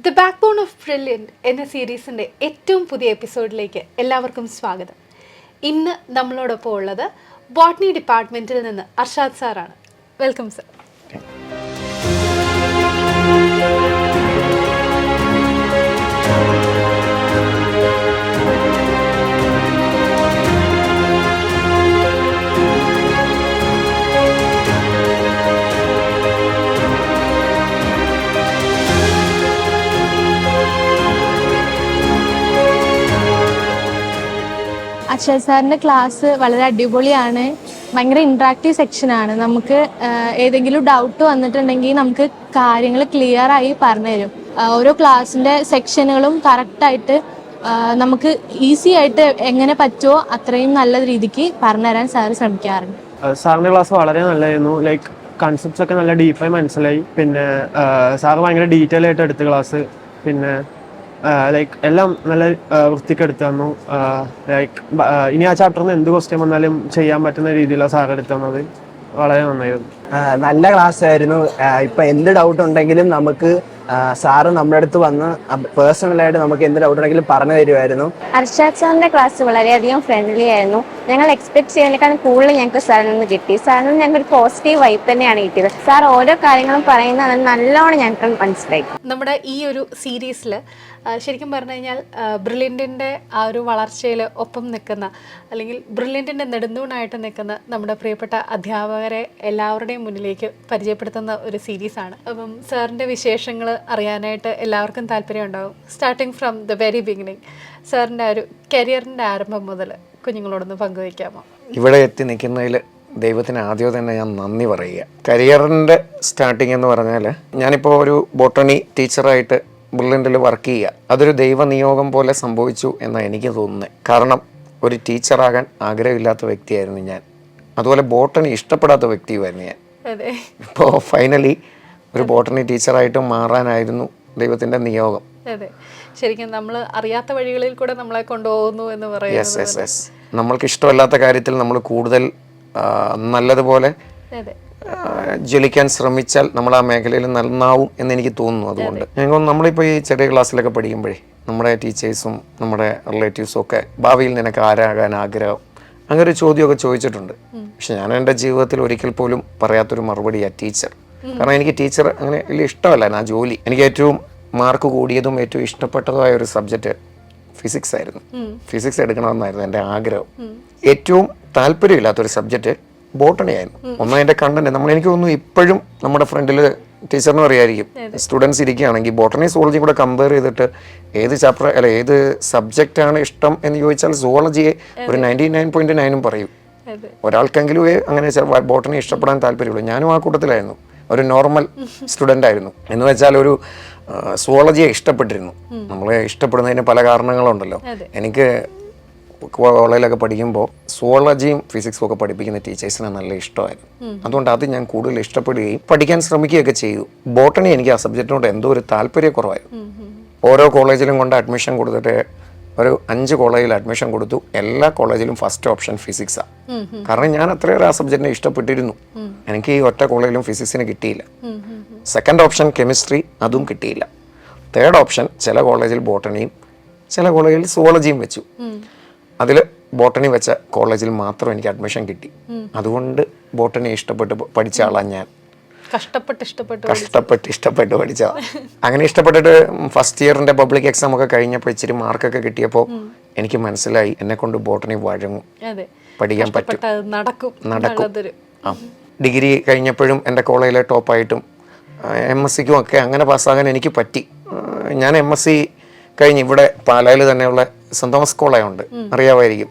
The back bone of brilliant എന്ന സീരീസിൻ്റെ ഏറ്റവും പുതിയ എപ്പിസോഡിലേക്ക് എല്ലാവർക്കും സ്വാഗതം. ഇന്ന് നമ്മളോടൊപ്പം ഉള്ളത് ബോട്ടണി ഡിപ്പാർട്ട്മെൻറ്റിൽ നിന്ന് അർഷാദ് സാറാണ്. Welcome sir. അക്ഷയ് സാറിൻ്റെ ക്ലാസ് വളരെ അടിപൊളിയാണ്. ഭയങ്കര ഇൻട്രാക്റ്റീവ് സെക്ഷനാണ്. നമുക്ക് ഏതെങ്കിലും ഡൗട്ട് വന്നിട്ടുണ്ടെങ്കിൽ നമുക്ക് കാര്യങ്ങൾ ക്ലിയർ ആയി പറഞ്ഞു തരും. ഓരോ ക്ലാസ്സിൻ്റെ സെക്ഷനുകളും കറക്റ്റായിട്ട് നമുക്ക് ഈസി ആയിട്ട് എങ്ങനെ പറ്റുമോ അത്രയും നല്ല രീതിക്ക് പറഞ്ഞുതരാൻ സാർ ശ്രമിക്കാറുണ്ട്. സാറിൻ്റെ ക്ലാസ് വളരെ നല്ലതായിരുന്നു. ലൈക്ക് കൺസെപ്റ്റ്സ് ഒക്കെ നല്ല ഡീപ്പായി മനസ്സിലായി. പിന്നെ സാറ് ഭയങ്കര ഡീറ്റെയിൽ ആയിട്ട് എടുത്ത ക്ലാസ്. പിന്നെ ലൈക്ക് എല്ലാം നല്ല വൃത്തിക്ക് എടുത്തു തന്നു. ലൈക്ക് ഇനി ആ ചാപ്റ്ററിൽ നിന്ന് എന്ത് ക്വസ്റ്റ്യൻ വന്നാലും ചെയ്യാൻ പറ്റുന്ന രീതിയിലാണ് സാർ എടുത്തു തന്നത്. വളരെ നന്നായിരുന്നു. നല്ല ക്ലാസ് ആയിരുന്നു. ഇപ്പം എന്ത് ഡൗട്ട് ഉണ്ടെങ്കിലും നമുക്ക് സാറ് നമ്മുടെ അടുത്ത് വന്ന് പേഴ്സണലായിട്ട് നമുക്ക് എന്ത് ഡൗട്ട് ഉണ്ടെങ്കിലും പറഞ്ഞു തരുമായിരുന്നു. അർഷാദ് സാറിന്റെ ക്ലാസ് വളരെയധികം ഫ്രണ്ട്ലി ആയിരുന്നു. ഞങ്ങൾ എക്സ്പെക്ട് ചെയ്യുന്നതിനേക്കാളും കൂടുതൽ ഞങ്ങൾക്ക് സാറിൽ നിന്ന് കിട്ടി. സാറിൽ നിന്ന് ഞങ്ങൾക്ക് ഒരു പോസിറ്റീവ് വൈബ് തന്നെയാണ് കിട്ടിയത്. സാർ ഓരോ കാര്യങ്ങളും പറയുന്നത് നല്ലോണം ഞങ്ങൾക്ക് മനസ്സിലായി. നമ്മുടെ ഈ ഒരു സീരീസിൽ ശരിക്കും പറഞ്ഞു കഴിഞ്ഞാൽ ബ്രില്യൻറ്റിൻ്റെ ആ ഒരു വളർച്ചയിൽ ഒപ്പം നിൽക്കുന്ന, അല്ലെങ്കിൽ ബ്രില്യൻറ്റിൻ്റെ നെടുന്തൂണായിട്ട് നിൽക്കുന്ന നമ്മുടെ പ്രിയപ്പെട്ട അധ്യാപകരെ എല്ലാവരുടെയും മുന്നിലേക്ക് പരിചയപ്പെടുത്തുന്ന ഒരു സീരീസാണ്. അപ്പം സാറിൻ്റെ വിശേഷങ്ങൾ അറിയാനായിട്ട് എല്ലാവർക്കും താല്പര്യം ഉണ്ടാകും. Starting from the very beginning, സാറിൻ്റെ ഒരു കരിയറിൻ്റെ ആരംഭം മുതൽ കുഞ്ഞുങ്ങളോടൊന്ന് പങ്കുവയ്ക്കാമോ? ഇവിടെ എത്തി നിൽക്കുന്നതിൽ ദൈവത്തിന് ആദ്യം തന്നെ ഞാൻ നന്ദി പറയുക. കരിയറിൻ്റെ സ്റ്റാർട്ടിങ് എന്ന് പറഞ്ഞാൽ ഞാനിപ്പോൾ ഒരു ബോട്ടണി ടീച്ചറായിട്ട് ബ്രില്യൻറ്റിൽ വർക്ക് ചെയ്യുക. അതൊരു ദൈവനിയോഗം പോലെ സംഭവിച്ചു എന്നാണ് എനിക്ക് തോന്നുന്നത്. കാരണം ഒരു ടീച്ചറാകാൻ ആഗ്രഹമില്ലാത്ത വ്യക്തിയായിരുന്നു ഞാൻ. അതുപോലെ ബോട്ടണി ഇഷ്ടപ്പെടാത്ത വ്യക്തിയുമായിരുന്നു ഞാൻ. ഇപ്പോൾ ഫൈനലി ഒരു ബോട്ടണി ടീച്ചറായിട്ട് മാറാനായിരുന്നു ദൈവത്തിൻ്റെ നിയോഗം. അതെ, ശരിക്കും നമ്മൾ അറിയാത്ത വഴികളിൽ കൂടെ നമ്മളെ കൊണ്ടുപോകുന്നു എന്ന് പറയുന്നത്. യെസ്. നമ്മൾക്ക് ഇഷ്ടമല്ലാത്ത കാര്യത്തിൽ നമ്മൾ കൂടുതൽ നല്ലതുപോലെ ജ്വലിക്കാൻ ശ്രമിച്ചാൽ നമ്മൾ ആ മേഖലയിൽ നന്നാവും എന്ന് എനിക്ക് തോന്നുന്നു. അതുകൊണ്ട് ഞങ്ങൾ നമ്മളിപ്പോൾ ഈ ചെറിയ ക്ലാസ്സിലൊക്കെ പഠിക്കുമ്പോഴേ നമ്മുടെ ടീച്ചേഴ്സും നമ്മുടെ റിലേറ്റീവ്സും ഒക്കെ ഭാവിയിൽ നിനക്ക് ആരാകാൻ ആഗ്രഹം, അങ്ങനെ ഒരു ചോദ്യമൊക്കെ ചോദിച്ചിട്ടുണ്ട്. പക്ഷെ ഞാൻ എൻ്റെ ജീവിതത്തിൽ ഒരിക്കൽ പോലും പറയാത്തൊരു മറുപടിയാണ് ടീച്ചർ. കാരണം എനിക്ക് ടീച്ചർ അങ്ങനെ വലിയ ഇഷ്ടമല്ല ആ ജോലി. എനിക്ക് ഏറ്റവും മാർക്ക് കൂടിയതും ഏറ്റവും ഇഷ്ടപ്പെട്ടതുമായ ഒരു സബ്ജക്റ്റ് ഫിസിക്സ് ആയിരുന്നു. ഫിസിക്സ് എടുക്കണമെന്നായിരുന്നു എൻ്റെ ആഗ്രഹം. ഏറ്റവും താല്പര്യമില്ലാത്തൊരു സബ്ജക്റ്റ് ബോട്ടണി ആയിരുന്നു. ഒന്നും എൻ്റെ കണ്ടന്റ് എനിക്ക് തോന്നുന്നു ഇപ്പോഴും നമ്മുടെ ഫ്രണ്ടിൽ ടീച്ചറിനും അറിയായിരിക്കും, സ്റ്റുഡൻസ് ഇരിക്കുകയാണെങ്കിൽ ബോട്ടണി സുവോളജി കൂടെ കമ്പയർ ചെയ്തിട്ട് ഏത് ചാപ്റ്റർ അല്ല ഏത് സബ്ജക്റ്റാണ് ഇഷ്ടം എന്ന് ചോദിച്ചാൽ സുവോളജിയെ ഒരു 99.9 പറയും. ഒരാൾക്കെങ്കിലും അങ്ങനെ ബോട്ടണി ഇഷ്ടപ്പെടാൻ താല്പര്യമുള്ളൂ. ഞാനും ആ കൂട്ടത്തിലായിരുന്നു. ഒരു നോർമൽ സ്റ്റുഡൻ്റ് ആയിരുന്നു. എന്ന് വെച്ചാൽ ഒരു സുവോളജിയെ ഇഷ്ടപ്പെട്ടിരുന്നു. നമ്മളെ ഇഷ്ടപ്പെടുന്നതിന് പല കാരണങ്ങളുണ്ടല്ലോ. എനിക്ക് കോളേജിലൊക്കെ പഠിക്കുമ്പോൾ സുവോളജിയും ഫിസിക്സും ഒക്കെ പഠിപ്പിക്കുന്ന ടീച്ചേഴ്സിനെ നല്ല ഇഷ്ടമായിരുന്നു. അതുകൊണ്ട് അത് ഞാൻ കൂടുതൽ ഇഷ്ടപ്പെടുകയും പഠിക്കാൻ ശ്രമിക്കുകയൊക്കെ ചെയ്തു. ബോട്ടണി എനിക്ക് ആ സബ്ജക്റ്റിനോട് എന്തോ ഒരു താല്പര്യക്കുറവായിരുന്നു. ഓരോ കോളേജിലും കൊണ്ട് അഡ്മിഷൻ കൊടുത്തിട്ട് ഒരു 5 കോളേജിൽ അഡ്മിഷൻ കൊടുത്തു. എല്ലാ കോളേജിലും ഫസ്റ്റ് ഓപ്ഷൻ ഫിസിക്സാണ്. കാരണം ഞാൻ അത്രയേറെ ആ സബ്ജക്റ്റിനെ ഇഷ്ടപ്പെട്ടിരുന്നു. എനിക്ക് ഈ ഒറ്റ കോളേജിലും ഫിസിക്സിന് കിട്ടിയില്ല. സെക്കൻഡ് ഓപ്ഷൻ കെമിസ്ട്രി, അതും കിട്ടിയില്ല. തേർഡ് ഓപ്ഷൻ ചില കോളേജിൽ ബോട്ടണിയും ചില കോളേജിൽ സുവോളജിയും വെച്ചു. അതിൽ ബോട്ടണി വെച്ച കോളേജിൽ മാത്രം എനിക്ക് അഡ്മിഷൻ കിട്ടി. അതുകൊണ്ട് ബോട്ടണി ഇഷ്ടപ്പെട്ട് പഠിച്ച ആളാണ് ഞാൻ. കഷ്ടപ്പെട്ട് ഇഷ്ടപ്പെട്ട് പഠിച്ച. അങ്ങനെ ഇഷ്ടപ്പെട്ടിട്ട് ഫസ്റ്റ് ഇയറിൻ്റെ പബ്ലിക് എക്സാം ഒക്കെ കഴിഞ്ഞപ്പോൾ ഇച്ചിരി മാർക്കൊക്കെ കിട്ടിയപ്പോൾ എനിക്ക് മനസ്സിലായി എന്നെ കൊണ്ട് ബോട്ടണി വഴങ്ങും, പഠിക്കാൻ പറ്റും, നടക്കും. ഡിഗ്രി കഴിഞ്ഞപ്പോഴും എൻ്റെ കോളേജിലെ ടോപ്പായിട്ടും MSCക്കും ഒക്കെ അങ്ങനെ പാസ്സാകാൻ എനിക്ക് പറ്റി. ഞാൻ MSc കഴിഞ്ഞ് ഇവിടെ പാലായിൽ തന്നെയുള്ള സെന്റ് തോമസ് കോളേജുണ്ട്, അറിയാമായിരിക്കും.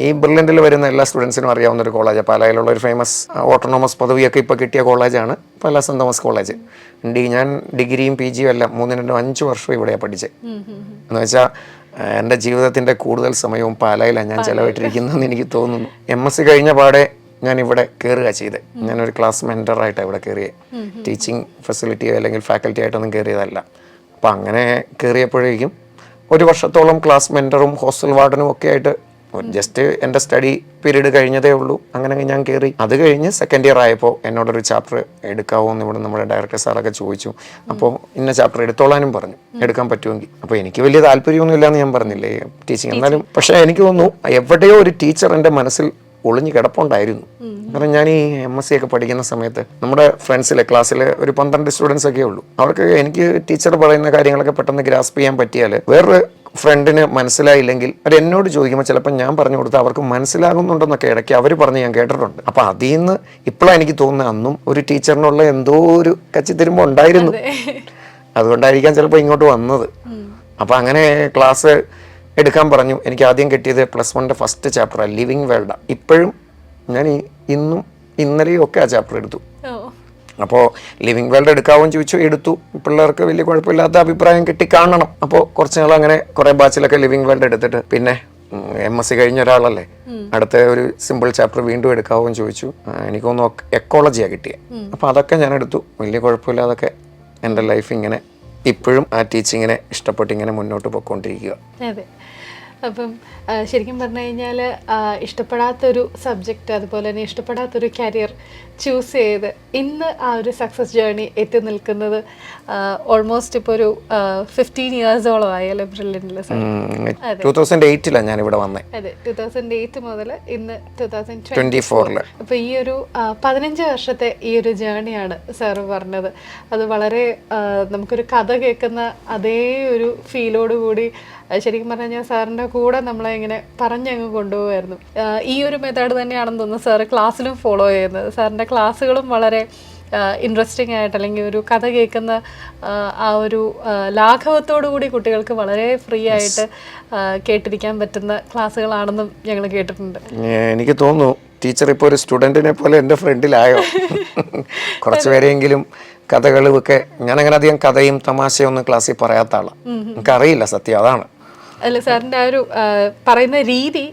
ഈ ബ്രില്യൻറ്റിൽ വരുന്ന എല്ലാ സ്റ്റുഡൻസിനും അറിയാവുന്ന ഒരു കോളേജാണ്. പാലായിലുള്ള ഒരു ഫേമസ് ഓട്ടോണോമസ് പദവിയൊക്കെ ഇപ്പോൾ കിട്ടിയ കോളേജാണ് പാലാ സെന്റ് തോമസ് കോളേജ്. ഞാൻ ഡിഗ്രിയും PGയും എല്ലാം 3-5 വർഷം ഇവിടെയാണ് പഠിച്ചത്. എന്ന് വെച്ചാൽ എൻ്റെ ജീവിതത്തിൻ്റെ കൂടുതൽ സമയവും പാലായിലാണ് ഞാൻ ചിലവിട്ടിരിക്കുന്നതെന്ന് എനിക്ക് തോന്നുന്നു. MSc കഴിഞ്ഞ പാടെ ഞാൻ ഇവിടെ കയറുക ചെയ്തത്. ഞാനൊരു ക്ലാസ് മെൻറ്ററായിട്ടാണ് ഇവിടെ കയറിയത്. ടീച്ചിങ് ഫെസിലിറ്റിയോ അല്ലെങ്കിൽ ഫാക്കൽറ്റി ആയിട്ടൊന്നും കയറിയതല്ല. അപ്പം അങ്ങനെ കയറിയപ്പോഴേക്കും 1 വർഷത്തോളം ക്ലാസ് മെൻറ്ററും ഹോസ്റ്റൽ വാർഡനും ഒക്കെ ആയിട്ട് ജസ്റ്റ് എൻ്റെ സ്റ്റഡി പീരീഡ് കഴിഞ്ഞതേ ഉള്ളൂ. അങ്ങനെ ഞാൻ കയറി. അത് കഴിഞ്ഞ് സെക്കൻഡ് ഇയർ ആയപ്പോൾ എന്നോടൊരു ചാപ്റ്റർ എടുക്കാവോ എന്ന് ഇവിടെ നമ്മുടെ ഡയറക്ടർ സാറൊക്കെ ചോദിച്ചു. അപ്പോൾ ഇന്ന ചാപ്റ്റർ എടുത്തോളാനും പറഞ്ഞു, എടുക്കാൻ പറ്റുമെങ്കിൽ. അപ്പോൾ എനിക്ക് വലിയ താല്പര്യമൊന്നും ഇല്ലാന്ന് ഞാൻ പറഞ്ഞില്ലേ ടീച്ചിങ്. എന്നാലും പക്ഷേ എനിക്ക് തോന്നുന്നു എവിടെയോ ഒരു ടീച്ചർ എൻ്റെ മനസ്സിൽ ഒളിഞ്ഞു കിടപ്പുണ്ടായിരുന്നു. കാരണം ഞാൻ ഈ MSc ഒക്കെ പഠിക്കുന്ന സമയത്ത് നമ്മുടെ ഫ്രണ്ട്സിലെ ക്ലാസ്സിൽ ഒരു 12 സ്റ്റുഡൻസ് ഒക്കെ ഉള്ളൂ. അവർക്ക് എനിക്ക് ടീച്ചർ പറയുന്ന കാര്യങ്ങളൊക്കെ പെട്ടെന്ന് ഗ്രാസ്പ് ചെയ്യാൻ പറ്റിയാൽ വേറൊരു ഫ്രണ്ടിന് മനസ്സിലായില്ലെങ്കിൽ അവർ എന്നോട് ചോദിക്കുമ്പോൾ ചിലപ്പോൾ ഞാൻ പറഞ്ഞു കൊടുത്താൽ അവർക്ക് മനസ്സിലാകുന്നുണ്ടെന്നൊക്കെ ഇടയ്ക്ക് അവർ പറഞ്ഞ് ഞാൻ കേട്ടിട്ടുണ്ട്. അപ്പോൾ അതിൽ നിന്ന് ഇപ്പോഴാണ് എനിക്ക് തോന്നുന്നത് അന്നും ഒരു ടീച്ചറിനുള്ള എന്തോ ഒരു കച്ചിത്തിരുമ്പ് ഉണ്ടായിരുന്നു. അതുകൊണ്ടായിരിക്കാം ചിലപ്പോൾ ഇങ്ങോട്ട് വന്നത്. അപ്പോൾ അങ്ങനെ ക്ലാസ് എടുക്കാൻ പറഞ്ഞു. എനിക്ക് ആദ്യം കിട്ടിയത് +1 ഫസ്റ്റ് ചാപ്റ്ററാണ്, ലിവിങ് വേൾഡാണ്. ഇപ്പോഴും ഞാൻ ഇന്നും ഇന്നലെയും ഒക്കെ ആ ചാപ്റ്റർ എടുത്തു. അപ്പോൾ ലിവിങ് വേൾഡ് എടുക്കാവോ ചോദിച്ചു, എടുത്തു. പിള്ളേർക്ക് വലിയ കുഴപ്പമില്ലാത്ത അഭിപ്രായം കിട്ടി കാണണം. അപ്പോൾ കുറച്ച് നാൾ അങ്ങനെ കുറേ ബാച്ചിലൊക്കെ ലിവിങ് വേൾഡ് എടുത്തിട്ട് പിന്നെ MSc കഴിഞ്ഞ ഒരാളല്ലേ, അടുത്ത ഒരു സിമ്പിൾ ചാപ്റ്റർ വീണ്ടും എടുക്കാവോ എന്ന് ചോദിച്ചു. എനിക്ക് തോന്നുന്നു എക്കോളജിയാണ് കിട്ടിയത്. അപ്പോൾ അതൊക്കെ ഞാൻ എടുത്തു. വലിയ കുഴപ്പമില്ലാതൊക്കെ എൻ്റെ ലൈഫ് ഇങ്ങനെ ഇപ്പോഴും ആ ടീച്ചിങ്ങിനെ ഇഷ്ടപ്പെട്ട് ഇങ്ങനെ മുന്നോട്ട് പോയിക്കൊണ്ടിരിക്കുക. അതെ. അപ്പം ശരിക്കും പറഞ്ഞു കഴിഞ്ഞാൽ ഇഷ്ടപ്പെടാത്തൊരു സബ്ജക്റ്റ്, അതുപോലെ തന്നെ ഇഷ്ടപ്പെടാത്തൊരു കരിയർ ചൂസ് ചെയ്ത് ഇന്ന് ആ ഒരു സക്സസ് ജേർണി എത്തി നിൽക്കുന്നത് ഓൾമോസ്റ്റ് ഇപ്പോൾ ഒരു 15 ഇയേഴ്സോളം ആയല്ലേ ബ്രില്യൻറ്റിൽ? 2008 ഞാൻ ഇവിടെ വന്നത്. അതെ, 2008 മുതൽ ഇന്ന് 2024. അപ്പോൾ ഈ ഒരു 15 വർഷത്തെ ഈ ഒരു ജേർണിയാണ് സാറ് പറഞ്ഞത്. അത് വളരെ നമുക്കൊരു കഥ കേൾക്കുന്ന അതേ ഒരു ഫീലോട് കൂടി ശരിക്കും പറഞ്ഞു കഴിഞ്ഞാൽ സാറിൻ്റെ കൂടെ നമ്മളെ ഇങ്ങനെ പറഞ്ഞങ്ങ് കൊണ്ടുപോകുമായിരുന്നു. ഈ ഒരു മെത്തേഡ് തന്നെയാണെന്ന് തോന്നുന്നു സാറ് ക്ലാസ്സിലും ഫോളോ ചെയ്യുന്നത്. സാറിൻ്റെ ക്ലാസ്സുകളും വളരെ ഇൻട്രസ്റ്റിംഗ് ആയിട്ട്, അല്ലെങ്കിൽ ഒരു കഥ കേൾക്കുന്ന ആ ഒരു ലാഘവത്തോടു കൂടി കുട്ടികൾക്ക് വളരെ ഫ്രീ ആയിട്ട് കേട്ടിരിക്കാൻ പറ്റുന്ന ക്ലാസ്സുകളാണെന്നും ഞങ്ങൾ കേട്ടിട്ടുണ്ട്. എനിക്ക് തോന്നുന്നു ടീച്ചർ ഇപ്പോൾ ഒരു സ്റ്റുഡൻറ്റിനെ പോലെ എൻ്റെ ഫ്രണ്ടിലായോ. കുറച്ച് പേരെങ്കിലും കഥകളും ഒക്കെ, ഞാനങ്ങനെ അധികം കഥയും തമാശയും ഒന്നും ക്ലാസ്സിൽ പറയാത്ത ആളാണ്. എനിക്കറിയില്ല സത്യം, അതാണ്. അല്ല, സാറിൻ്റെ ആ ഒരു പറയുന്ന രീതി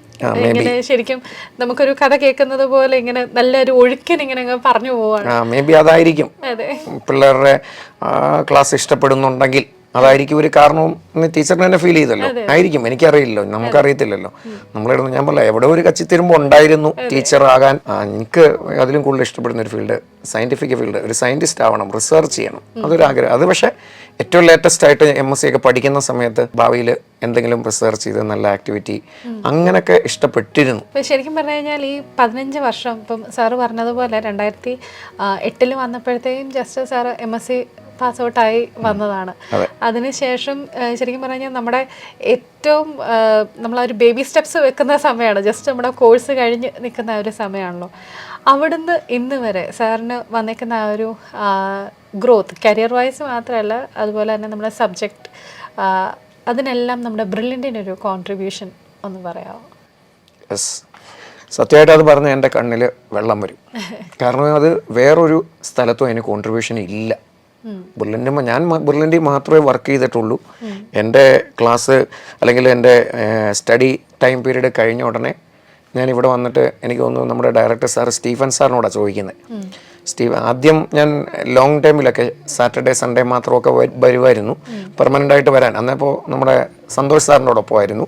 ഇങ്ങനെ ശരിക്കും നമുക്കൊരു കഥ കേൾക്കുന്നത് പോലെ ഇങ്ങനെ നല്ലൊരു ഒഴുക്കിന് ഇങ്ങനെ പറഞ്ഞു പോവാണ്. മേ ബി അതായിരിക്കും പിള്ളേരുടെ ക്ലാസ് ഇഷ്ടപ്പെടുന്നുണ്ടെങ്കിൽ അതായിരിക്കും ഒരു കാരണവും ടീച്ചറിന് തന്നെ ഫീൽ ചെയ്തല്ലോ. ആയിരിക്കും, എനിക്കറിയില്ലല്ലോ, നമുക്കറിയത്തില്ലല്ലോ. നമ്മളിടുന്നു ഞാൻ പറയാം എവിടെ ഒരു കച്ചിത്തിരുമ്പ് ഉണ്ടായിരുന്നു ടീച്ചർ ആകാൻ. എനിക്ക് അതിലും കൂടുതൽ ഇഷ്ടപ്പെടുന്ന ഒരു ഫീൽഡ് സയന്റിഫിക് ഫീൽഡ്, ഒരു സയന്റിസ്റ്റ് ആവണം, റിസർച്ച് ചെയ്യണം, അതൊരു ആഗ്രഹം. അത് പക്ഷേ ഏറ്റവും ലേറ്റസ്റ്റ് ആയിട്ട് MSc ഒക്കെ പഠിക്കുന്ന സമയത്ത് ഭാവിയിൽ എന്തെങ്കിലും റിസർച്ച് ചെയ്ത് നല്ല ആക്ടിവിറ്റി അങ്ങനെയൊക്കെ ഇഷ്ടപ്പെട്ടിരുന്നു. ശരിക്കും പറഞ്ഞു കഴിഞ്ഞാൽ ഈ 15 വർഷം ഇപ്പം സാറ് പറഞ്ഞതുപോലെ 2008 വന്നപ്പോഴത്തേക്കും ജസ്റ്റ് സാറ് MSc പാസ് ഔട്ടായി വന്നതാണ്. അതിനുശേഷം ശരിക്കും പറഞ്ഞാൽ നമ്മുടെ ഏറ്റവും നമ്മളൊരു ബേബി സ്റ്റെപ്സ് വെക്കുന്ന സമയമാണ്, ജസ്റ്റ് നമ്മുടെ കോഴ്സ് കഴിഞ്ഞ് നിൽക്കുന്ന ഒരു സമയമാണല്ലോ. അവിടുന്ന് ഇന്ന് വരെ സാറിന് വന്നേക്കുന്ന ആ ഒരു ഗ്രോത്ത് കരിയർ വൈസ് മാത്രമല്ല, അതുപോലെ തന്നെ നമ്മുടെ സബ്ജക്റ്റ്, അതിനെല്ലാം നമ്മുടെ ബ്രില്യൻറ്റിനൊരു കോൺട്രിബ്യൂഷൻ ഒന്ന് പറയാമോ? യെസ്, സത്യമായിട്ട് അത് പറഞ്ഞാൽ എൻ്റെ കണ്ണിൽ വെള്ളം വരും. കാരണം അത് വേറൊരു സ്ഥലത്തും അതിന് കോൺട്രിബ്യൂഷൻ ഇല്ല. ഞാൻ ബ്രില്യൻറ്റിൽ മാത്രമേ വർക്ക് ചെയ്തിട്ടുള്ളൂ. എൻ്റെ ക്ലാസ് അല്ലെങ്കിൽ എൻ്റെ സ്റ്റഡി ടൈം പീരീഡ് കഴിഞ്ഞ ഉടനെ ഞാൻ ഇവിടെ വന്നിട്ട് എനിക്ക് തോന്നുന്നു നമ്മുടെ ഡയറക്ടർ സാർ സ്റ്റീഫൻ സാറിനോടാണ് ചോദിക്കുന്നത്. ആദ്യം ഞാൻ ലോങ് ടൈമിലൊക്കെ സാറ്റർഡേ സൺഡേ മാത്രമൊക്കെ വരുമായിരുന്നു പെർമനൻ്റ് ആയിട്ട് വരാൻ. അന്നപ്പോൾ നമ്മുടെ സന്തോഷ് സാറിനോടൊപ്പമായിരുന്നു.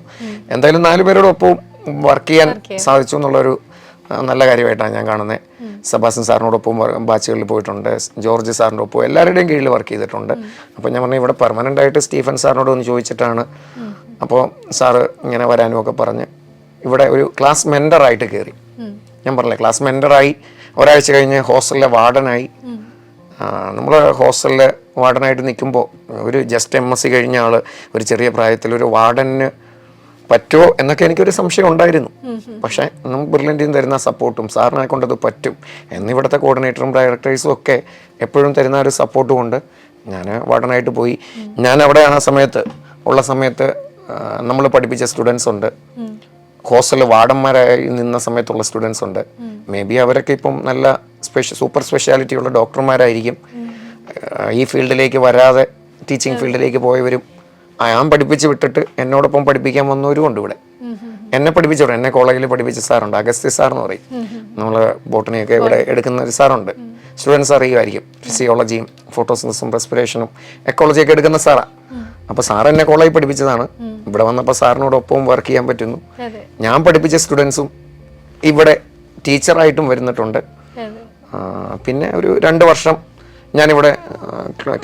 എന്തായാലും 4 പേരോടൊപ്പം വർക്ക് ചെയ്യാൻ സാധിച്ചു എന്നുള്ളൊരു നല്ല കാര്യമായിട്ടാണ് ഞാൻ കാണുന്നത്. സബാസൻ സാറിനോടൊപ്പം ബാച്ചുകളിൽ പോയിട്ടുണ്ട്, ജോർജ് സാറിൻ്റെ ഒപ്പം എല്ലാവരുടെയും കീഴിൽ വർക്ക് ചെയ്തിട്ടുണ്ട്. അപ്പോൾ ഞാൻ പറഞ്ഞു ഇവിടെ പെർമനൻ്റ് ആയിട്ട് സ്റ്റീഫൻ സാറിനോട് ഒന്ന് ചോദിച്ചിട്ടാണ്. അപ്പോൾ സാറ് ഇങ്ങനെ വരാനും ഒക്കെ പറഞ്ഞ് ഇവിടെ ഒരു ക്ലാസ് മെൻറ്ററായിട്ട് കയറി. ഞാൻ പറഞ്ഞില്ലേ, ക്ലാസ് മെൻറ്ററായി ഒരാഴ്ച കഴിഞ്ഞ് ഹോസ്റ്റലിലെ വാർഡനായി. നമ്മൾ ഹോസ്റ്റലിലെ വാർഡനായിട്ട് നിൽക്കുമ്പോൾ ഒരു ജസ്റ്റ് MSc കഴിഞ്ഞ ആൾ ഒരു ചെറിയ പ്രായത്തിൽ ഒരു വാർഡന് പറ്റുമോ എന്നൊക്കെ എനിക്കൊരു സംശയം ഉണ്ടായിരുന്നു. പക്ഷേ നമുക്ക് ബ്രില്യൻറ്റിൽ നിന്ന് തരുന്ന സപ്പോർട്ടും സാറിനെ കൊണ്ടത് പറ്റും എന്നിവിടുത്തെ കോർഡിനേറ്ററും ഡയറക്ടേഴ്സും ഒക്കെ എപ്പോഴും തരുന്ന ഒരു സപ്പോർട്ട് കൊണ്ട് ഞാൻ വാർഡനായിട്ട് പോയി. ഞാൻ അവിടെ ആ സമയത്ത് നമ്മൾ പഠിപ്പിച്ച സ്റ്റുഡൻസ് ഉണ്ട്, ഹോസ്റ്റലിൽ വാർഡന്മാരായി നിന്ന സമയത്തുള്ള സ്റ്റുഡൻസ് ഉണ്ട്. മേ ബി അവരൊക്കെ ഇപ്പം നല്ല സൂപ്പർ സ്പെഷ്യാലിറ്റി ഉള്ള ഡോക്ടർമാരായിരിക്കും. ഈ ഫീൽഡിലേക്ക് വരാതെ ടീച്ചിങ് ഫീൽഡിലേക്ക് പോയവരും ഞാൻ പഠിപ്പിച്ച് വിട്ടിട്ട് എന്നോടൊപ്പം പഠിപ്പിക്കാൻ വന്നവരും ഉണ്ട് ഇവിടെ. എന്നെ പഠിപ്പിച്ചവരും, എന്നെ കോളേജിൽ പഠിപ്പിച്ച സാറുണ്ട്, അഗസ്ത്യ സാർ എന്ന് പറയും. നമ്മൾ ബോട്ടണിയൊക്കെ ഇവിടെ എടുക്കുന്ന ഒരു സാറുണ്ട്. സ്റ്റുഡൻസ് അറിയുമായിരിക്കും, ഫിസിയോളജിയും ഫോട്ടോസിന്തസിസും റെസ്പിറേഷനും എക്കോളജിയൊക്കെ എടുക്കുന്ന സാറാണ്. അപ്പോൾ സാർ എന്നെ കോളേജിൽ പഠിപ്പിച്ചതാണ്. ഇവിടെ വന്നപ്പോൾ സാറിനോടൊപ്പം വർക്ക് ചെയ്യാൻ പറ്റുന്നു. ഞാൻ പഠിപ്പിച്ച സ്റ്റുഡൻസും ഇവിടെ ടീച്ചറായിട്ടും വരുന്നിട്ടുണ്ട്. പിന്നെ ഒരു 2 വർഷം ഞാനിവിടെ